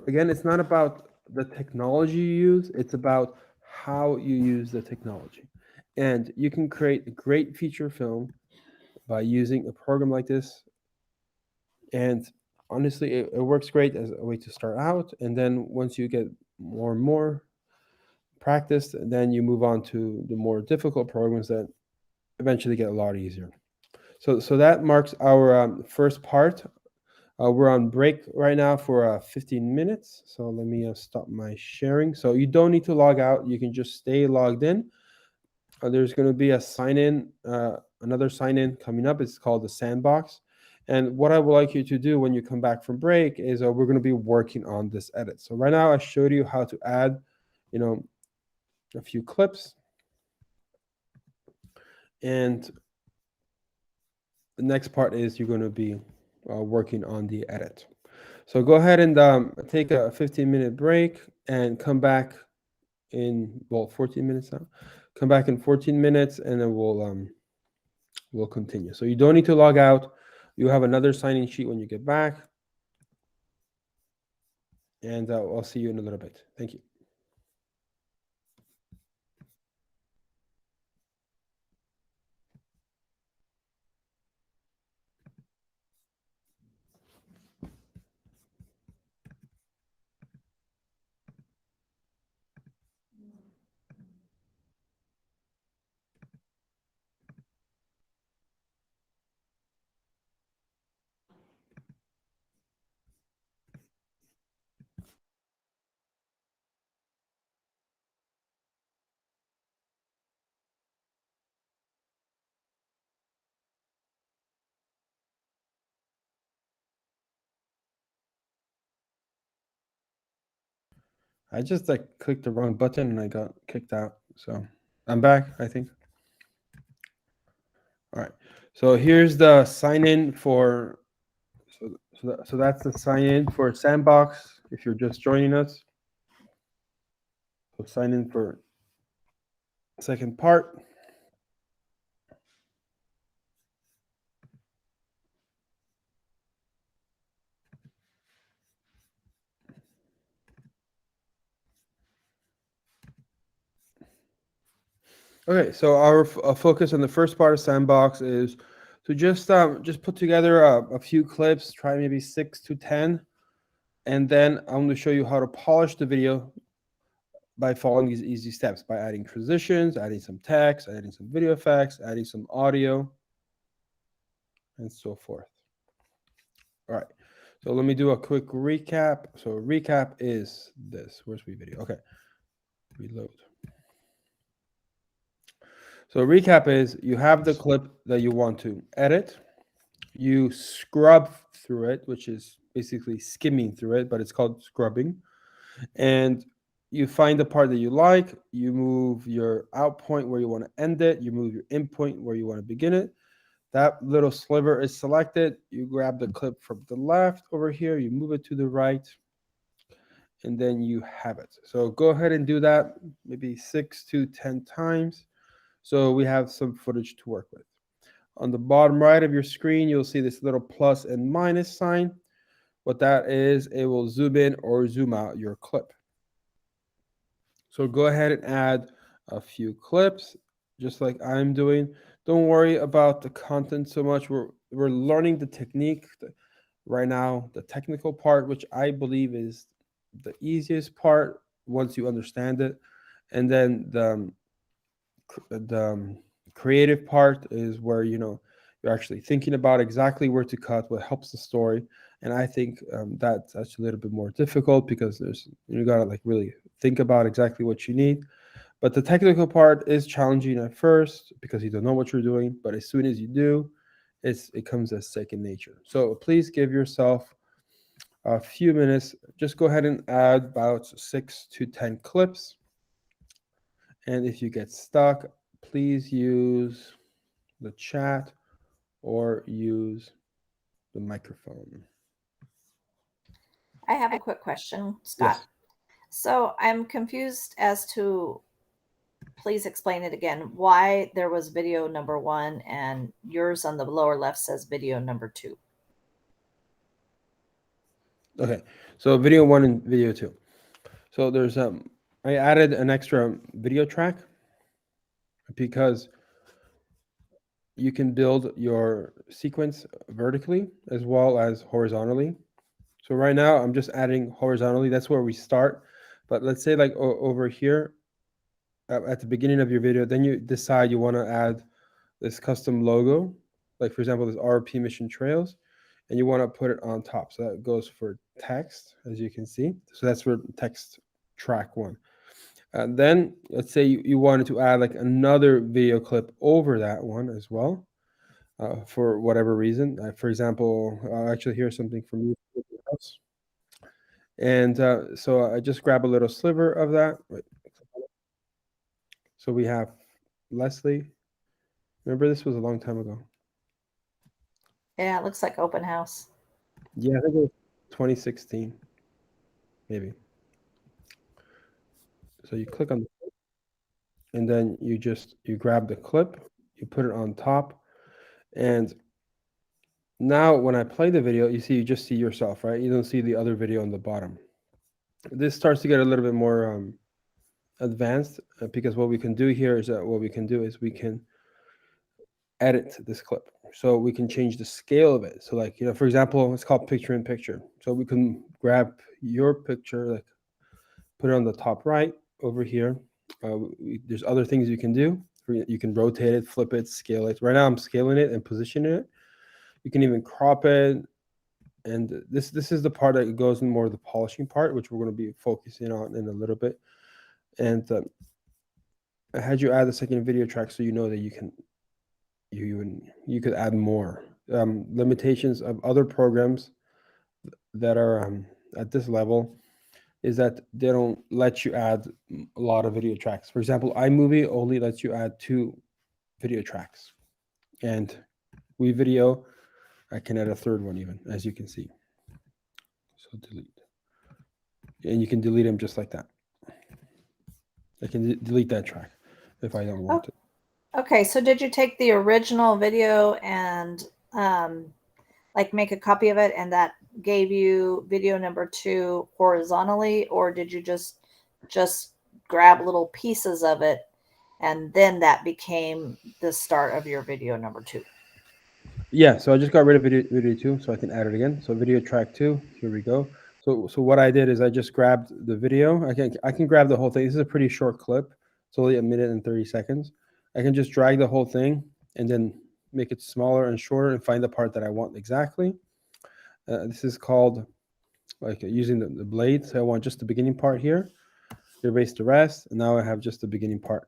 again, it's not about the technology you use, it's about how you use the technology. And you can create a great feature film by using a program like this. And honestly, it works great as a way to start out. And then once you get more and more practiced, then you move on to the more difficult programs that eventually get a lot easier. So that marks our first part. We're on break right now for 15 minutes. So let me stop my sharing. So you don't need to log out. You can just stay logged in. There's going to be a sign in, another sign in coming up. It's called the sandbox. And what I would like you to do when you come back from break is we're going to be working on this edit. So right now I showed you how to add, a few clips. And the next part is you're going to be working on the edit. So go ahead and take a 15-minute break and come back in 14 minutes now. Come back in 14 minutes and then we'll continue. So you don't need to log out. You have another sign-in sheet when you get back. And I'll see you in a little bit. Thank you. I just clicked the wrong button and I got kicked out. So I'm back, I think. All right. So here's the sign in for, so that's the sign in for Sandbox if you're just joining us. So sign in for second part. Okay, so our focus on the first part of Sandbox is to just put together a few clips, try maybe 6 to 10, and then I'm going to show you how to polish the video by following these easy steps, by adding transitions, adding some text, adding some video effects, adding some audio, and so forth. All right, so let me do a quick recap. So recap is this. Where's my video? Okay, reload. So recap is you have the clip that you want to edit. You scrub through it, which is basically skimming through it, but it's called scrubbing. And you find the part that you like. You move your out point where you want to end it. You move your in point where you want to begin it. That little sliver is selected. You grab the clip from the left over here. You move it to the right. And then you have it. So go ahead and do that maybe 6 to 10 times. So we have some footage to work with. On the bottom right of your screen, you'll see this little plus and minus sign. What that is, it will zoom in or zoom out your clip. So go ahead and add a few clips, just like I'm doing. Don't worry about the content so much. We're learning the technique right now, the technical part, which I believe is the easiest part once you understand it. And then the creative part is where you're actually thinking about exactly where to cut, what helps the story. And I think that's actually a little bit more difficult because you gotta like really think about exactly what you need. But the technical part is challenging at first because you don't know what you're doing. But as soon as you do, it comes as second nature. So please give yourself a few minutes. Just go ahead and add about 6 to 10 clips. And if you get stuck, please use the chat or use the microphone. I have a quick question, Scott. Yes. So I'm confused as to, please explain it again, why there was video number 1 and yours on the lower left says video number 2. Okay. So video 1 and video 2. So there's I added an extra video track because you can build your sequence vertically as well as horizontally. So right now I'm just adding horizontally. That's where we start. But let's say like over here at the beginning of your video, then you decide you want to add this custom logo, like for example, this RP Mission Trails, and you want to put it on top. So that goes for text, as you can see. So that's for text track 1. Then let's say you wanted to add like another video clip over that one as well, for whatever reason. For example, I'll actually hear something from you. And so I just grab a little sliver of that. So we have Leslie. Remember, this was a long time ago. Yeah, it looks like open house. Yeah, I think it was 2016, maybe. So you click on the clip, and then you grab the clip, you put it on top, and now when I play the video, you just see yourself, right? You don't see the other video on the bottom. This starts to get a little bit more advanced because what we can do here is we can edit this clip. So we can change the scale of it. So like, for example, it's called picture in picture. So we can grab your picture, like put it on the top right over here. There's other things you can do. You can rotate it, flip it, scale it. Right now I'm scaling it and positioning it. You can even crop it. And this is the part that goes in more of the polishing part, which we're going to be focusing on in a little bit. And I had you add the second video track so you know that you could add more. Limitations of other programs that are at this level is that they don't let you add a lot of video tracks. For example, iMovie only lets you add 2 video tracks, and WeVideo, I can add a third one even, as you can see. So delete, and you can delete them just like that. I can delete that track if I don't want it. Okay, so did you take the original video and like make a copy of it, and that gave you video number 2 horizontally, or did you just grab little pieces of it and then that became the start of your video number 2. Yeah, so I just got rid of video 2, so I can add it again. So video track 2, here we go. So what I did is I just grabbed the video. I can grab the whole thing. This is a pretty short clip. It's only 1 minute and 30 seconds. I can just drag the whole thing and then make it smaller and shorter and find the part that I want exactly. This is called like using the blade. So I want just the beginning part here, erase the rest, and now I have just the beginning part.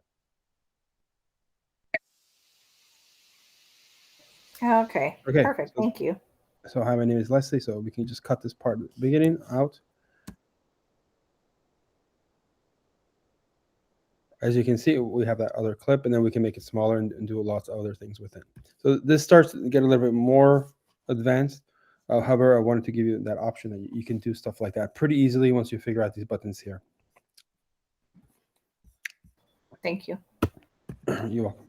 Okay, Okay, perfect. Thank you. so hi, my name is Leslie. So we can just cut this part at the beginning out. As you can see, we have that other clip, and then we can make it smaller and do lots of other things with it. So this starts to get a little bit more advanced. However, I wanted to give you that option that you can do stuff like that pretty easily once you figure out these buttons here. Thank you. You're welcome.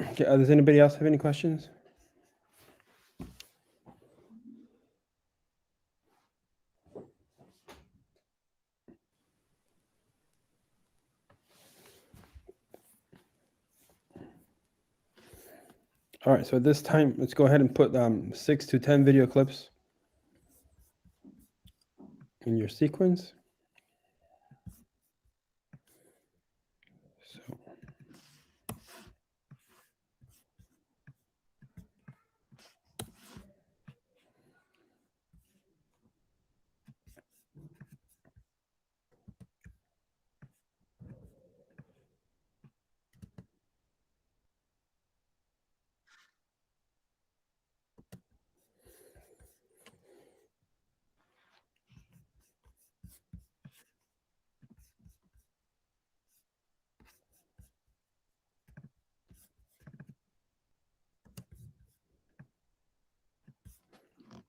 Okay, does anybody else have any questions? All right, so at this time, let's go ahead and put 6 to 10 video clips in your sequence. So,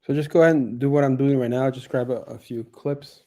so just go ahead and do what I'm doing right now. Just grab a few clips.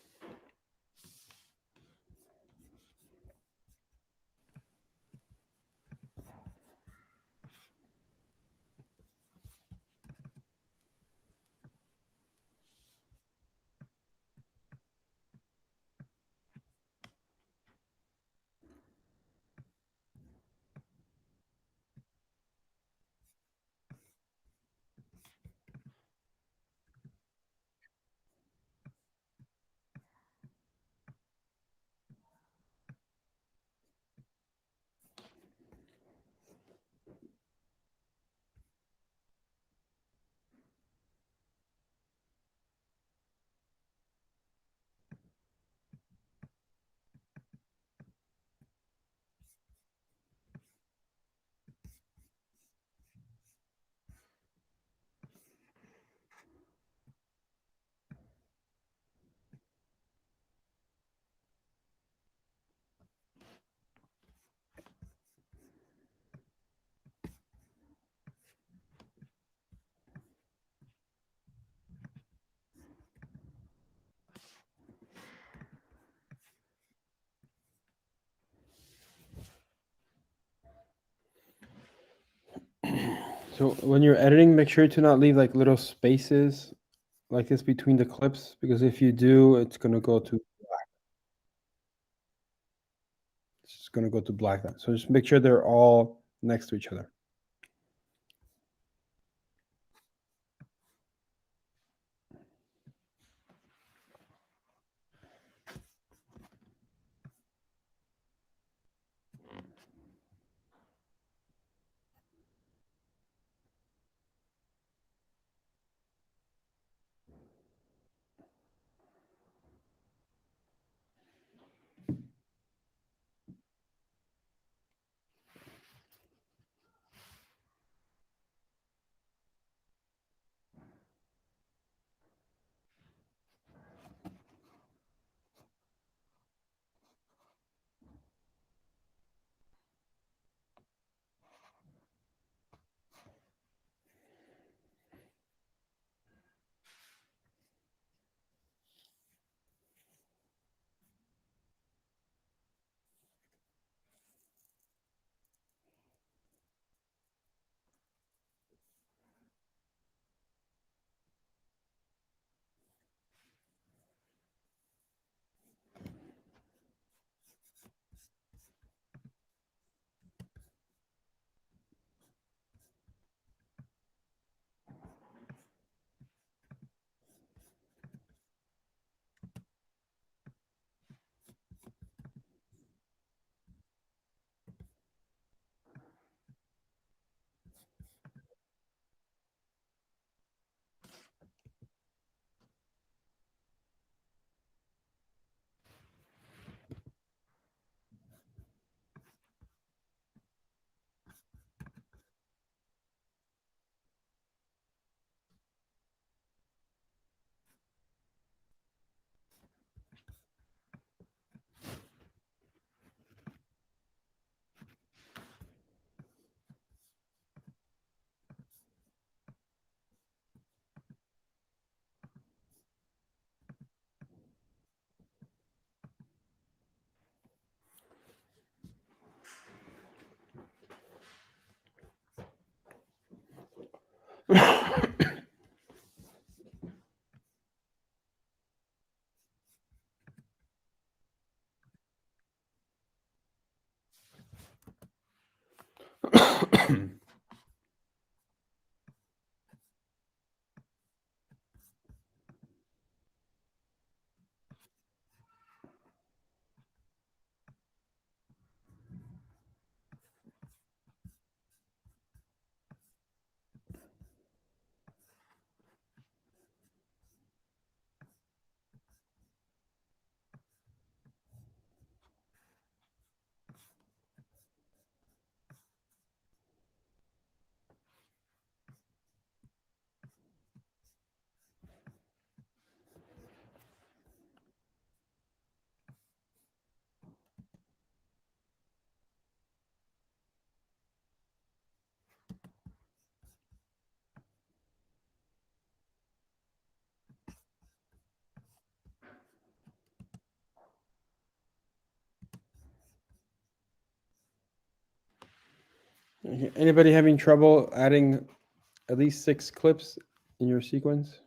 So when you're editing, make sure to not leave like little spaces like this between the clips, because if you do, it's gonna go to black. It's just gonna go to black then. So just make sure they're all next to each other. Okay, anybody having trouble adding at least 6 clips in your sequence?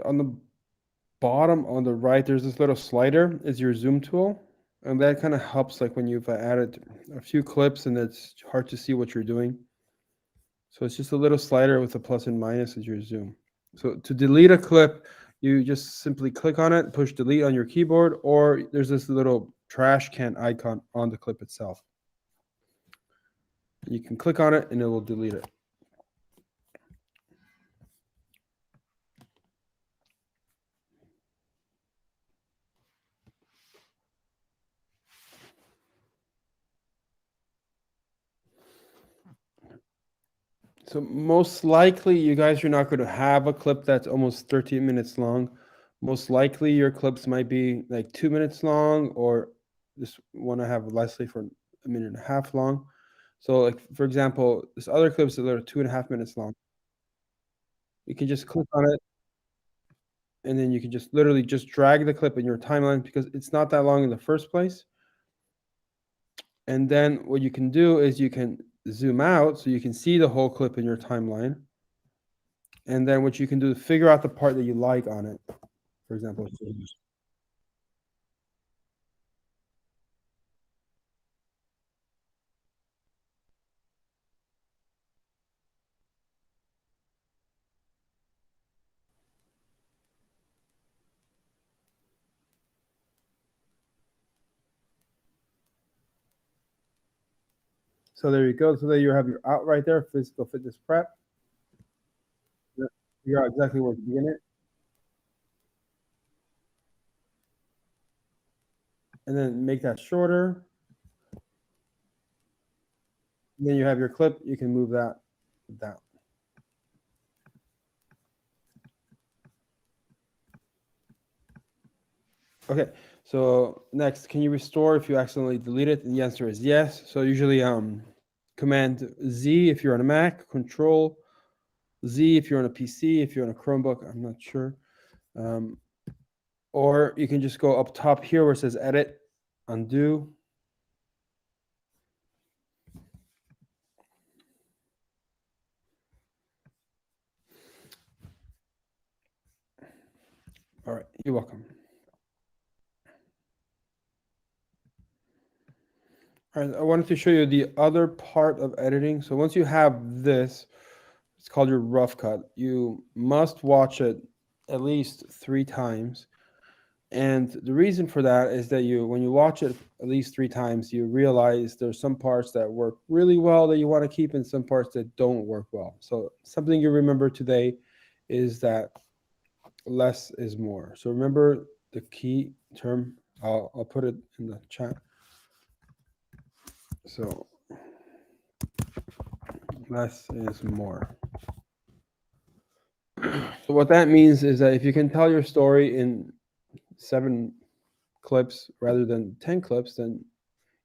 On the bottom on the right, there's this little slider. Is your zoom tool, and that kind of helps like when you've added a few clips and it's hard to see what you're doing. So it's just a little slider with a plus and minus as your zoom. So to delete a clip, you just simply click on it, push delete on your keyboard, or there's this little trash can icon on the clip itself. You can click on it and it will delete it. So most likely you guys are not going to have a clip that's almost 13 minutes long. Most likely your clips might be like 2 minutes long, or just want to have Leslie for a minute and a half long. So like, for example, this other clip's a little 2.5 minutes long. You can just click on it and then you can just literally just drag the clip in your timeline because it's not that long in the first place. And then what you can do is you can zoom out so you can see the whole clip in your timeline. And then what you can do is figure out the part that you like on it. For example, so there you go. So there you have your out right there, physical fitness prep. Figure out exactly where to begin it. And then make that shorter. And then you have your clip. You can move that down. Okay, so next, can you restore if you accidentally delete it? And the answer is yes. So usually Command Z if you're on a Mac, Control Z if you're on a PC, if you're on a Chromebook, I'm not sure. Or you can just go up top here where it says Edit, Undo. All right, you're welcome. All right, I wanted to show you the other part of editing. So once you have this, it's called your rough cut. You must watch it at least 3 times. And the reason for that is that when you watch it at least 3 times, you realize there's some parts that work really well that you want to keep and some parts that don't work well. So something you remember today is that less is more. So remember the key term. I'll put it in the chat. So less is more. So what that means is that if you can tell your story in 7 clips rather than 10 clips, then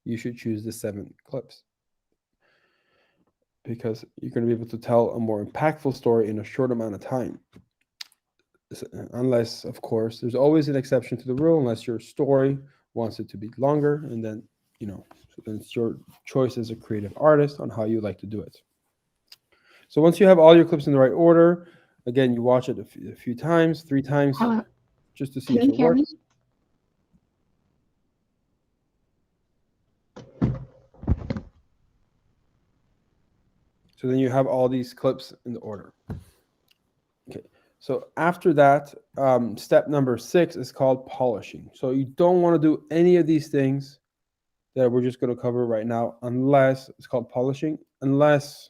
you should choose the 7 clips, because you're going to be able to tell a more impactful story in a short amount of time. Unless, of course, there's always an exception to the rule, unless your story wants it to be longer, and then, so then it's your choice as a creative artist on how you like to do it. So once you have all your clips in the right order, again, you watch it a few times, 3 times, Hello. just to see Can if you it hear works. me? So then you have all these clips in the order. Okay. So after that, step number 6 is called polishing. So you don't want to do any of these things that we're just going to cover right now, unless it's called polishing, unless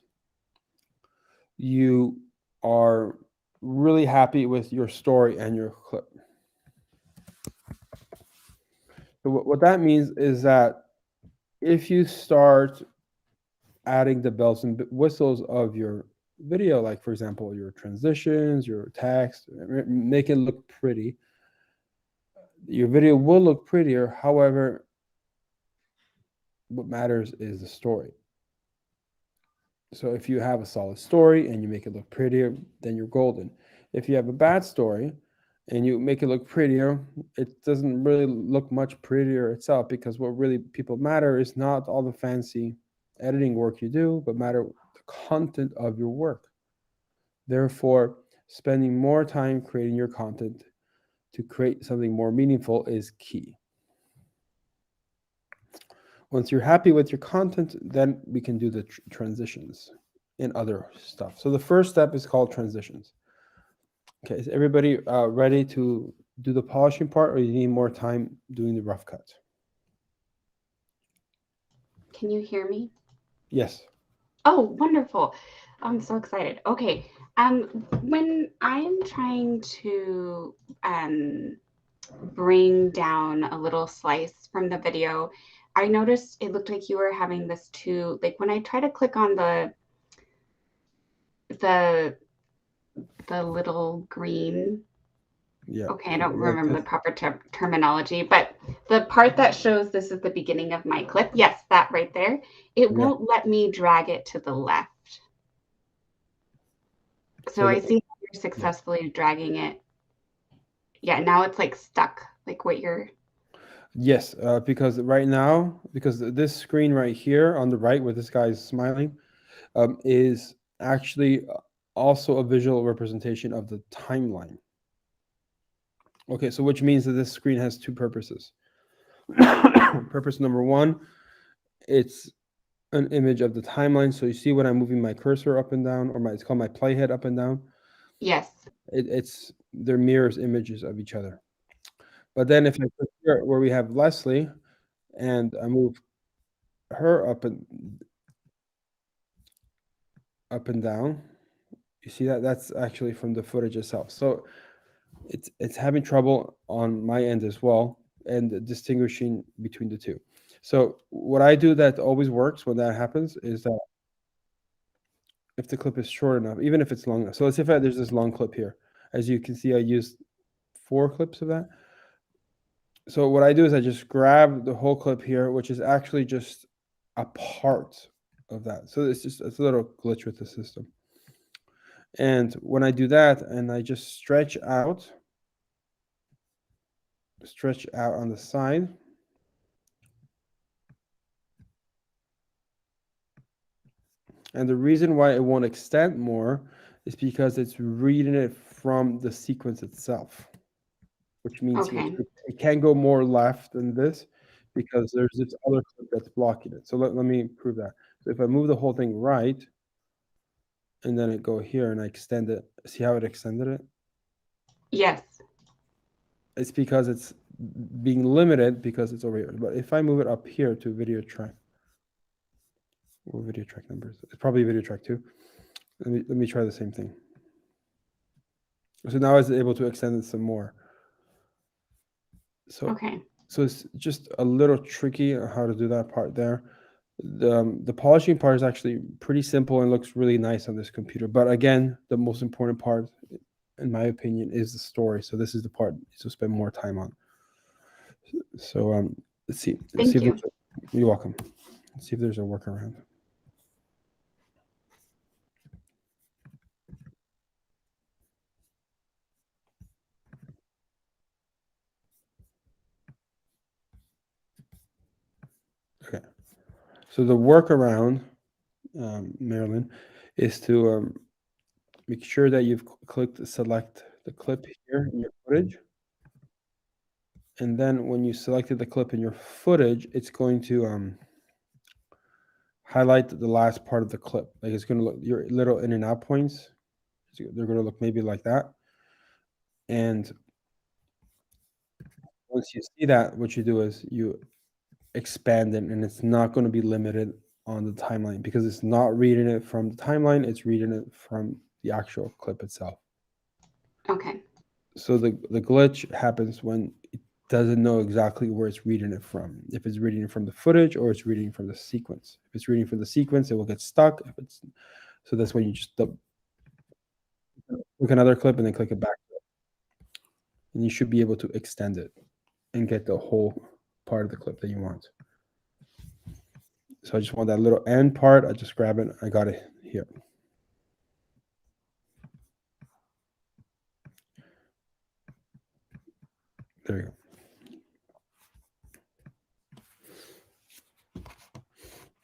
you are really happy with your story and your clip. So what that means is that if you start adding the bells and whistles of your video, like for example, your transitions, your text, make it look pretty, your video will look prettier. However, what matters is the story. So if you have a solid story and you make it look prettier, then you're golden. If you have a bad story and you make it look prettier, it doesn't really look much prettier itself, because what really people matter is not all the fancy editing work you do, but matter the content of your work. Therefore, spending more time creating your content to create something more meaningful is key. Once you're happy with your content, then we can do the transitions and other stuff. So the first step is called transitions. Okay, is everybody ready to do the polishing part, or you need more time doing the rough cut? Can you hear me? Yes. Oh, wonderful. I'm so excited. Okay. When I'm trying to bring down a little slice from the video, I noticed it looked like you were having this too. Like when I try to click on the little green. Yeah. Okay, I don't remember the proper terminology, but the part that shows this is the beginning of my clip. Yes, that right there. It won't let me drag it to the left. So I see you're successfully dragging it. Yeah, now it's like stuck, like what you're. Yes, because right now, because this screen right here on the right where this guy is smiling is actually also a visual representation of the timeline. Okay, so which means that this screen has 2 purposes. Purpose number 1, it's an image of the timeline. So you see when I'm moving my cursor up and down, or it's called my playhead up and down. Yes. They're mirrors images of each other. But then if I click here where we have Leslie and I move her up and down, you see that that's actually from the footage itself. So it's having trouble on my end as well, and distinguishing between the two. So what I do that always works when that happens is that if the clip is short enough, even if it's long enough. So let's say if there's this long clip here. As you can see, I used 4 clips of that. So what I do is I just grab the whole clip here, which is actually just a part of that. So it's a little glitch with the system. And when I do that and I just stretch out on the side, and the reason why it won't extend more is because it's reading it from the sequence itself, which means it can go more left than this because there's this other clip that's blocking it. So let me prove that. So if I move the whole thing right, and then I go here and I extend it, see how it extended it? Yes. It's because it's being limited because it's over here. But if I move it up here to video track, what video track numbers? It's probably video track 2. Let me try the same thing. So now I was able to extend it some more. So it's just a little tricky how to do that part there. The polishing part is actually pretty simple and looks really nice on this computer. But again, the most important part, in my opinion, is the story. So this is the part to spend more time on. So let's see. Thank you. You're welcome. Let's see if there's a workaround. Okay. So the workaround, Marilyn, is to make sure that you've clicked select the clip here in your footage. And then when you selected the clip in your footage, it's going to highlight the last part of the clip. Like it's going to look your little in and out points. They're going to look maybe like that. And once you see that, what you do is you expand it, and it's not going to be limited on the timeline because it's not reading it from the timeline. It's reading it from the actual clip itself. Okay. So the glitch happens when it doesn't know exactly where it's reading it from. If it's reading it from the footage or it's reading from the sequence. If it's reading from the sequence, it will get stuck. If it's so that's when you just click another clip and then click it back. And you should be able to extend it and get the whole part of the clip that you want. So I just want that little end part. I just grab it. I got it here. There you go.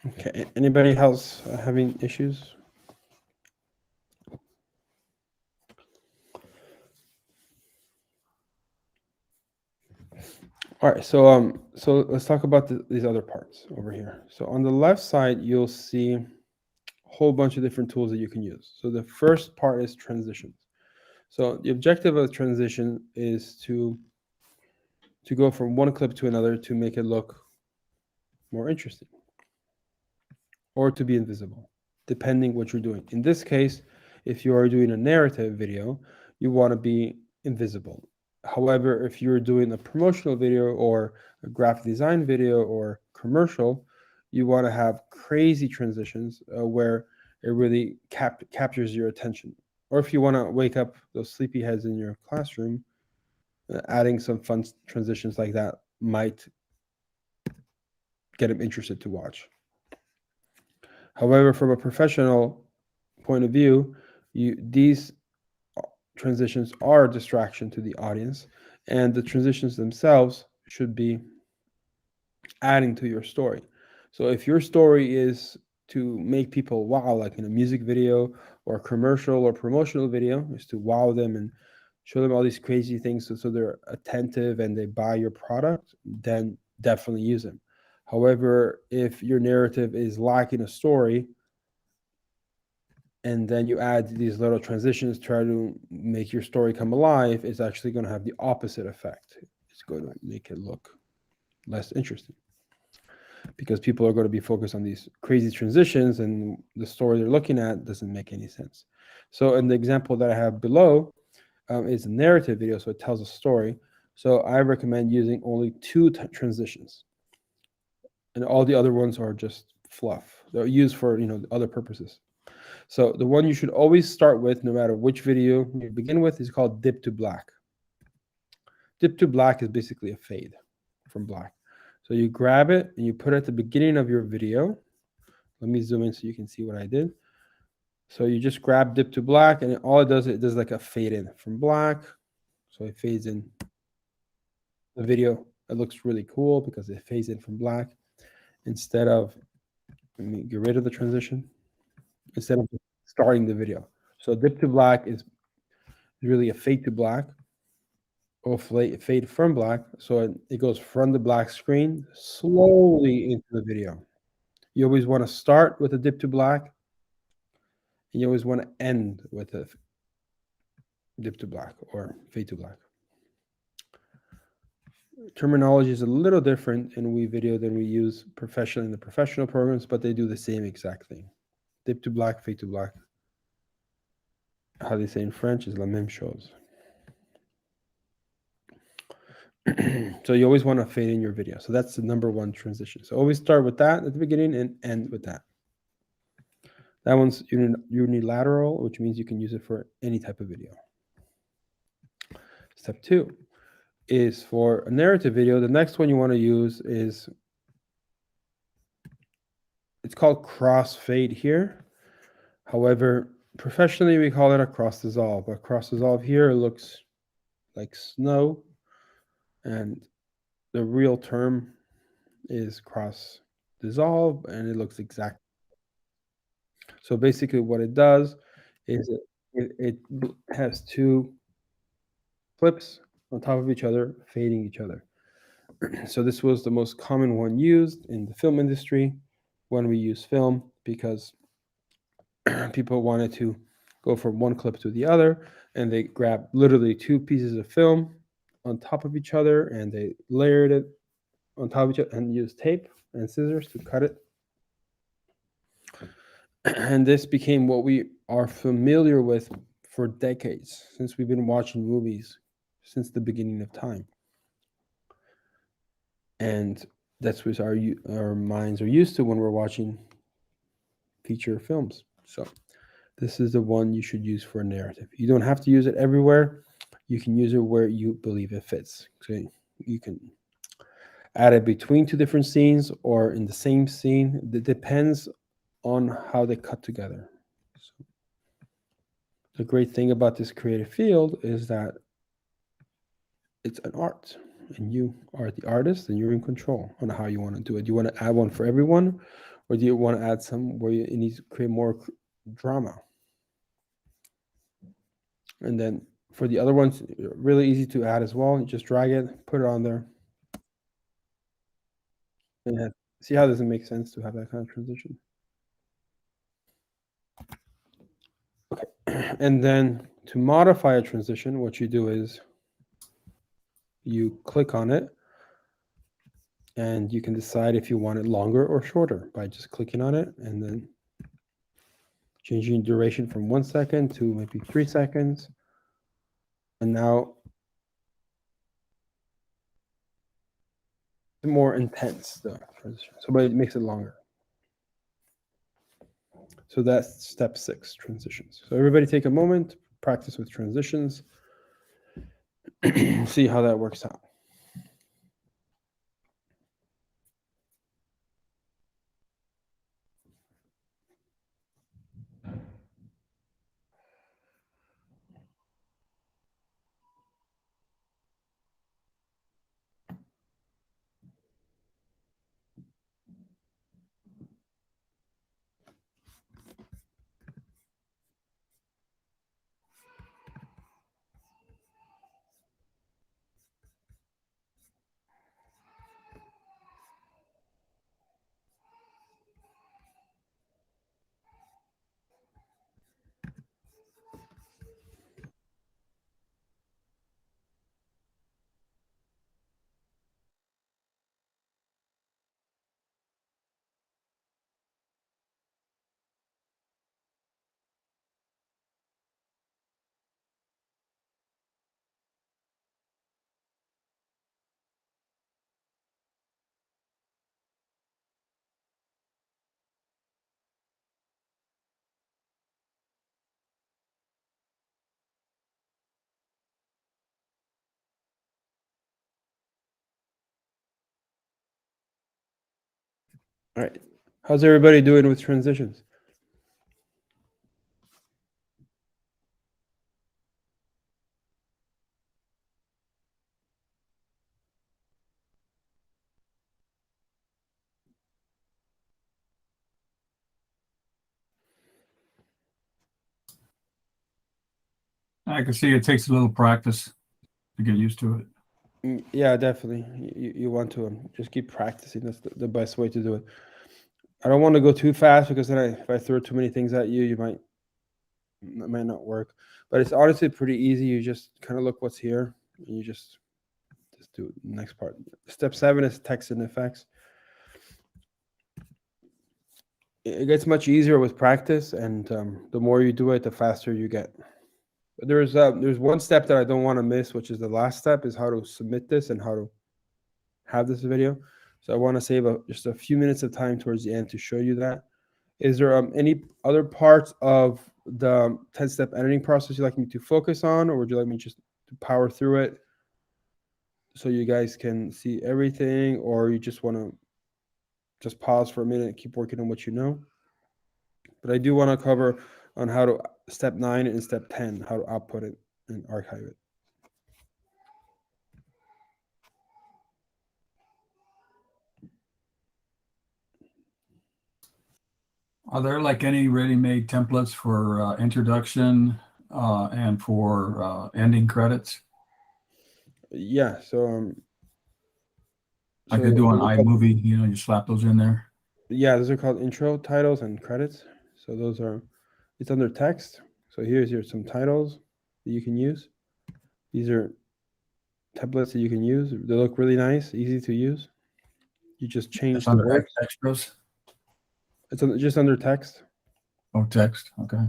Okay. Anybody else having issues? All right, so let's talk about these other parts over here. So on the left side, you'll see a whole bunch of different tools that you can use. So the first part is transitions. So the objective of transition is to go from one clip to another to make it look more interesting or to be invisible, depending what you're doing. In this case, if you are doing a narrative video, you want to be invisible. However, if you're doing a promotional video or a graphic design video or commercial, you want to have crazy transitions where it really captures your attention. Or if you want to wake up those sleepyheads in your classroom, adding some fun transitions like that might get them interested to watch. However, from a professional point of view, these transitions are a distraction to the audience, and the transitions themselves should be adding to your story. So if your story is to make people wow, like in a music video or a commercial or promotional video, is to wow them and show them all these crazy things so they're attentive and they buy your product, then definitely use them. However, if your narrative is lacking a story, and then you add these little transitions, try to make your story come alive, it's actually going to have the opposite effect. It's going to make it look less interesting because people are going to be focused on these crazy transitions and the story they're looking at doesn't make any sense. So in the example that I have below is a narrative video, so it tells a story. So I recommend using only two transitions, and all the other ones are just fluff. They're used for other purposes. So the one you should always start with, no matter which video you begin with, is called dip to black. Dip to black is basically a fade from black. So you grab it and you put it at the beginning of your video. Let me zoom in so you can see what I did. So you just grab dip to black, and all it does like a fade in from black. So it fades in the video. It looks really cool because it fades in from black instead of, let me get rid of the transition, instead of starting the video. So dip to black is really a fade to black or fade from black. So it goes from the black screen slowly into the video. You always want to start with a dip to black, and you always want to end with a dip to black or fade to black. Terminology is a little different in WeVideo than we use professionally in the professional programs, but they do the same exact thing. Dip to black, fade to black. How they say in French is la même chose. So you always want to fade in your video. So that's the number one transition. So always start with that at the beginning and end with that. That one's unilateral, which means you can use it for any type of video. Step 2 is for a narrative video. The next one you want to use is it's called crossfade here. However, professionally we call it a cross dissolve. A cross dissolve here looks like snow, and the real term is cross dissolve, and it looks exact. So basically what it does is it has two clips on top of each other, fading each other. So this was the most common one used in the film industry when we use film, because people wanted to go from one clip to the other, and they grabbed literally two pieces of film on top of each other, and they layered it on top of each other and used tape and scissors to cut it. And this became what we are familiar with for decades, since we've been watching movies since the beginning of time. And that's what our minds are used to when we're watching feature films. So this is the one you should use for a narrative. You don't have to use it everywhere. You can use it where you believe it fits. So you can add it between two different scenes or in the same scene. It depends on how they cut together. So the great thing about this creative field is that it's an art, and you are the artist, and you're in control on how you want to do it. Do you want to add one for everyone, or do you want to add some where it needs to create more drama? And then for the other ones, really easy to add as well. You just drag it, put it on there. And see how does it make sense to have that kind of transition? Okay. And then to modify a transition, what you do is you click on it, and you can decide if you want it longer or shorter by just clicking on it and then changing duration from 1 second to maybe 3 seconds. And now it's more intense, the transition. So but it makes it longer. So that's step 6, transitions. So everybody take a moment, practice with transitions, see how that works out. All right. How's everybody doing with transitions? I can see it takes a little practice to get used to it. Yeah, definitely. You want to just keep practicing. That's the best way to do it. I don't want to go too fast, because then if I throw too many things at you, it might not work. But it's honestly pretty easy. You just kind of look what's here, and you just do the next part. Step 7 is text and effects. It gets much easier with practice, and the more you do it, the faster you get. But there's one step that I don't want to miss, which is the last step, is how to submit this and how to have this video. So I want to save just a few minutes of time towards the end to show you that. Is there any other parts of the 10-step editing process you'd like me to focus on, or would you like me just to power through it so you guys can see everything, or you just want to just pause for a minute and keep working on what you know. But I do want to cover on how to step 9 and step 10, how to output it and archive it. Are there like any ready-made templates for introduction and for ending credits? Yeah, Like they do on iMovie, you know, you slap those in there. yeah, those are called intro titles and credits. So those are, it's under text. So here's some titles that you can use. These are templates that you can use. They look really nice, easy to use. You just change It's the under words. extras. It's just under text. Oh, text. Okay.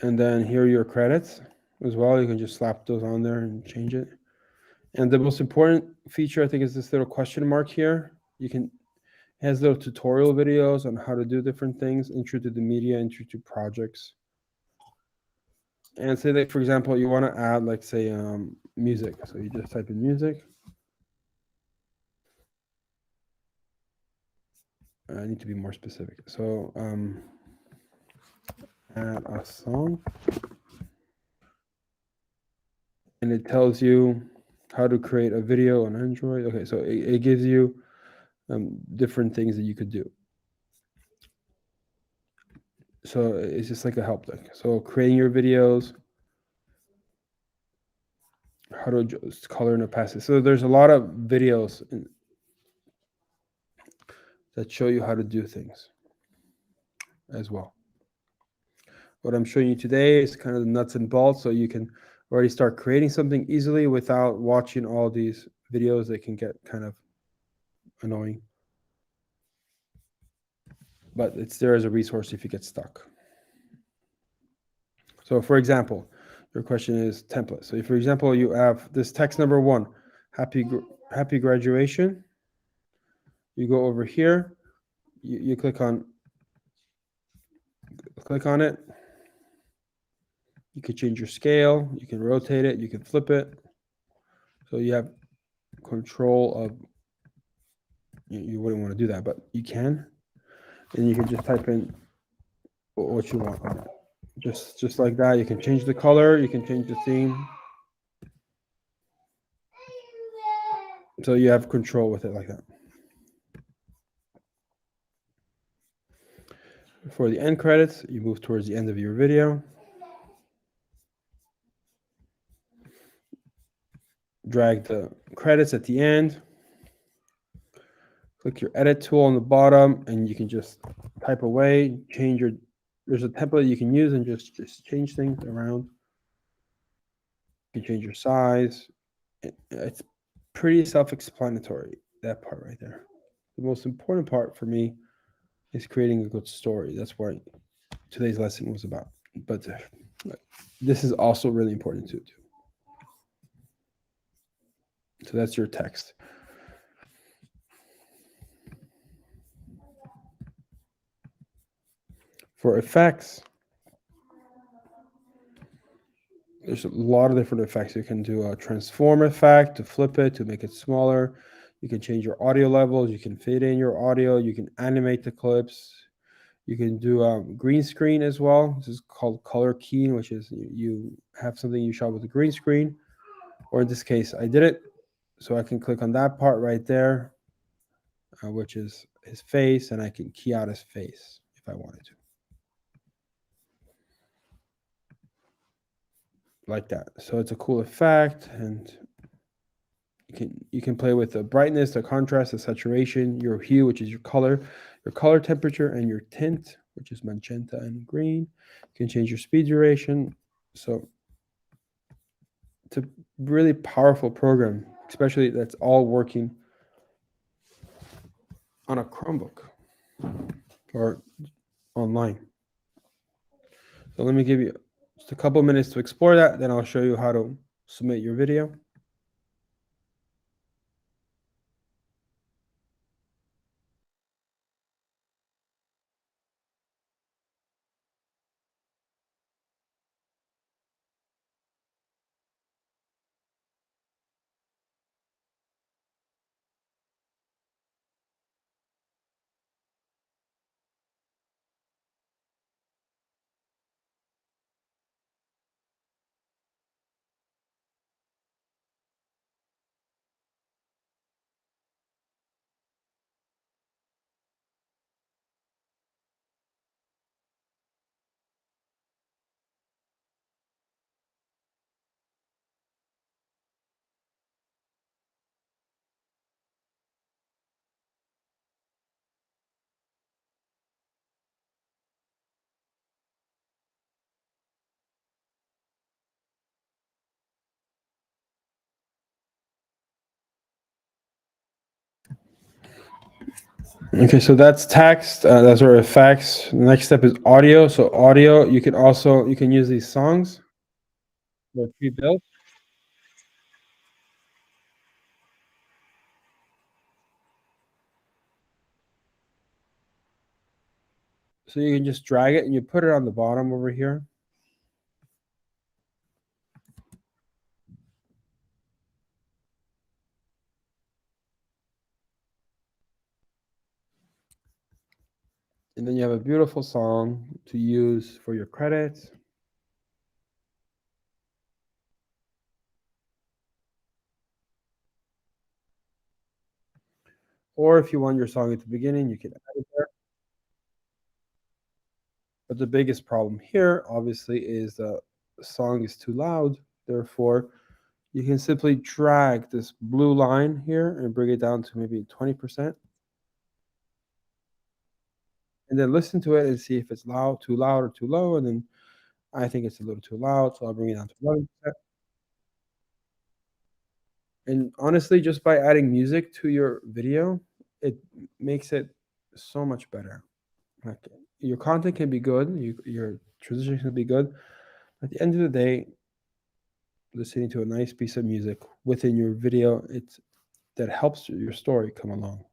And then here are your credits as well. You can just slap those on there and change it. And the most important feature, I think, is this little question mark here. It has little tutorial videos on how to do different things, intro to the media, intro to projects. And say that, for example, you want to add, like, say, music. So you just type in music. I need to be more specific. So add a song. And it tells you how to create a video on Android. Okay, so it gives you different things that you could do. So it's just like a help deck. So creating your videos, how to adjust color and opacity. So there's a lot of videos that show you how to do things as well. What I'm showing you today is kind of the nuts and bolts, so you can already start creating something easily without watching all these videos that can get kind of annoying. But it's there as a resource if you get stuck. So for example, your question is template. So if, for example, you have this text number 1, happy graduation. You go over here, you click on it. You can change your scale, you can rotate it, you can flip it. So you have control of, you wouldn't want to do that, but you can. And you can just type in what you want on it. Just like that. You can change the color, you can change the theme. So you have control with it like that. For the end credits, you move towards the end of your video. Drag the credits at the end. Click your edit tool on the bottom, and you can just type away, there's a template you can use and just change things around. You can change your size. It's pretty self-explanatory, that part right there. The most important part for me is creating a good story. That's what today's lesson was about. But this is also really important too. So that's your text. For effects, there's a lot of different effects. You can do a transform effect to flip it, to make it smaller. You can change your audio levels. You can fade in your audio. You can animate the clips. You can do green screen as well. This is called color keying, which is you have something you shot with a green screen. Or in this case, I did it. So I can click on that part right there, which is his face, and I can key out his face if I wanted to. Like that. So it's a cool effect, and you can play with the brightness, the contrast, the saturation, your hue, which is your color temperature, and your tint, which is magenta and green. You can change your speed duration. So it's a really powerful program, especially that's all working on a Chromebook or online. So let me give you just a couple minutes to explore that, then I'll show you how to submit your video. Okay, so that's text. That's our effects. The next step is audio. So audio, you can use these songs. They're pre-built. So you can just drag it and you put it on the bottom over here. And then you have a beautiful song to use for your credits. Or if you want your song at the beginning, you can add it there. But the biggest problem here, obviously, is the song is too loud. Therefore, you can simply drag this blue line here and bring it down to maybe 20%. And then listen to it and see if it's too loud or too low. And then I think it's a little too loud, so I'll bring it down to 11%. And honestly, just by adding music to your video, it makes it so much better. Like, your content can be good, your transition can be good. At the end of the day, listening to a nice piece of music within your video, that helps your story come along.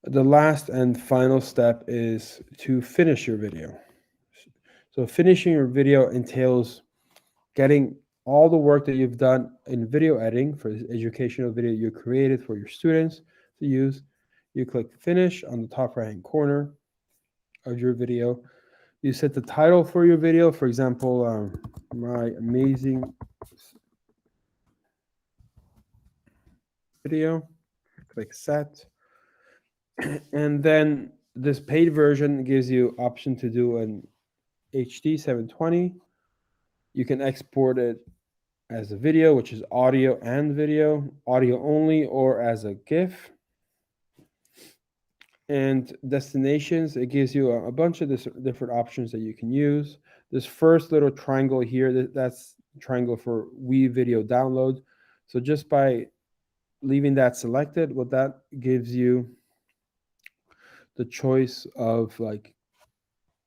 The last and final step is to finish your video. So finishing your video entails getting all the work that you've done in video editing for this educational video you created for your students to use. You click finish on the top right hand corner of your video. You set the title for your video, for example, my amazing video. Click set. And then this paid version gives you option to do an HD 720. You can export it as a video, which is audio and video, audio only, or as a GIF. And destinations, it gives you a bunch of different options that you can use. This first little triangle here, that's triangle for WeVideo download. So just by leaving that selected, what that gives you the choice of, like,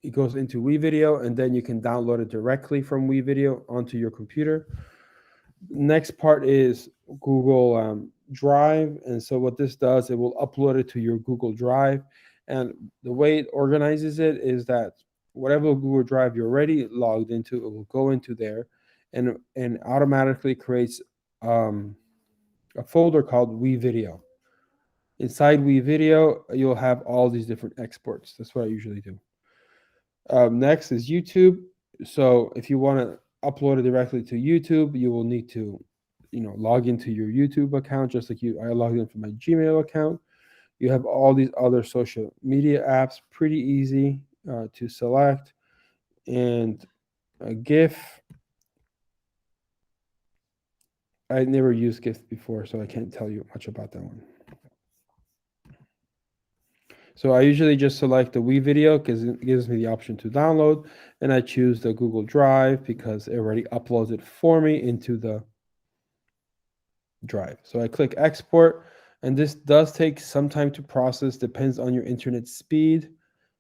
it goes into WeVideo and then you can download it directly from WeVideo onto your computer. Next part is Google Drive. And so what this does, it will upload it to your Google Drive. And the way it organizes it is that whatever Google Drive you're already logged into, it will go into there and automatically creates a folder called WeVideo. Inside WeVideo, you'll have all these different exports. That's what I usually do. Next is YouTube. So if you want to upload it directly to YouTube, you will need to, log into your YouTube account, just like I logged in from my Gmail account. You have all these other social media apps, pretty easy to select. And a GIF, I never used GIF before, so I can't tell you much about that one. So I usually just select the WeVideo because it gives me the option to download, and I choose the Google Drive because it already uploads it for me into the drive. So I click export, and this does take some time to process, depends on your internet speed.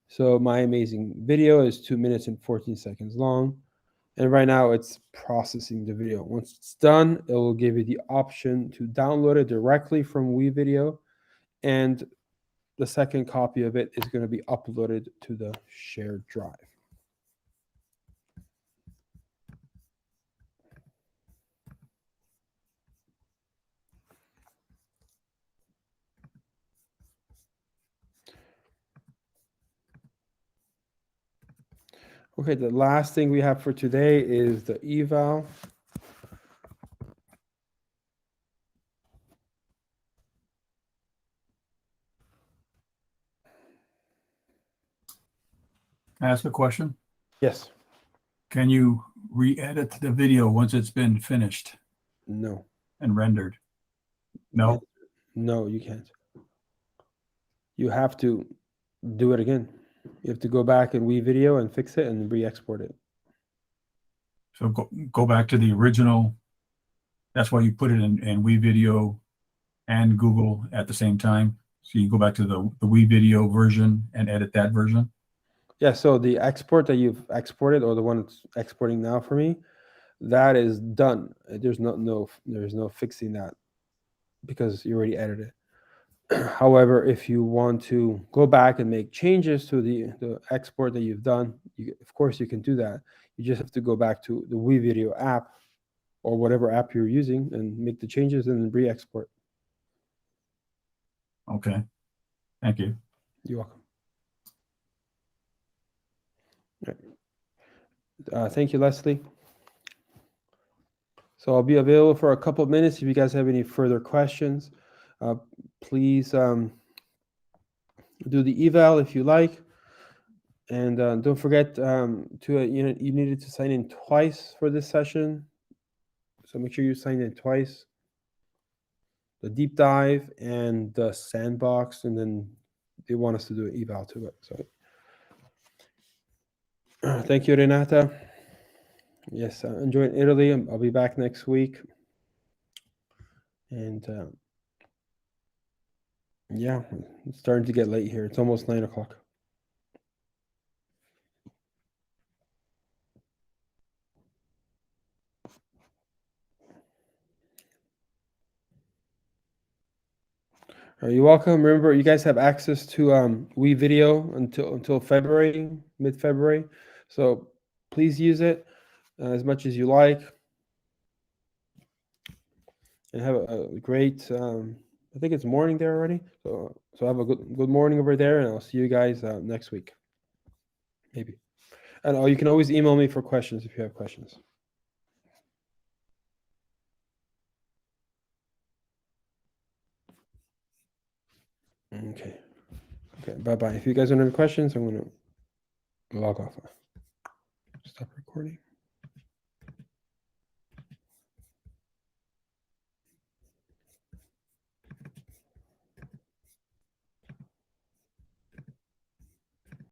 So my amazing video is 2 minutes and 14 seconds long. And right now it's processing the video. Once it's done, it will give you the option to download it directly from WeVideo. And the second copy of it is going to be uploaded to the shared drive. Okay, the last thing we have for today is the eval. Can I ask a question? Yes. Can you re-edit the video once it's been finished No. and rendered? No. No, you can't. You have to do it again. You have to go back in WeVideo and fix it and re-export it. So go back to the original That's why you put it in WeVideo and Google at the same time. So you go back to the WeVideo version and edit that version. Yeah, so the export that you've exported, or the one that's exporting now for me, that is done. There's no fixing that because you already edited it. However, if you want to go back and make changes to the export that you've done, of course you can do that. You just have to go back to the WeVideo app or whatever app you're using and make the changes and then re-export. Okay. Thank you. You're welcome. Thank you, Leslie. So I'll be available for a couple of minutes if you guys have any further questions. Please do the eval if you like, and don't forget you needed to sign in twice for this session. So make sure you sign in twice. The deep dive and the sandbox, and then they want us to do an eval to it. So thank you, Renata. Yes, enjoy Italy. I'll be back next week. And yeah, it's starting to get late here. It's almost 9 o'clock. You're welcome. Remember, you guys have access to WeVideo until February, mid-February. So please use it as much as you like. And have a great, I think it's morning there already. So have a good morning over there, and I'll see you guys next week. Maybe. And you can always email me for questions if you have questions. Okay. Okay, bye-bye. If you guys don't have any questions, I'm going to log off. Stop recording.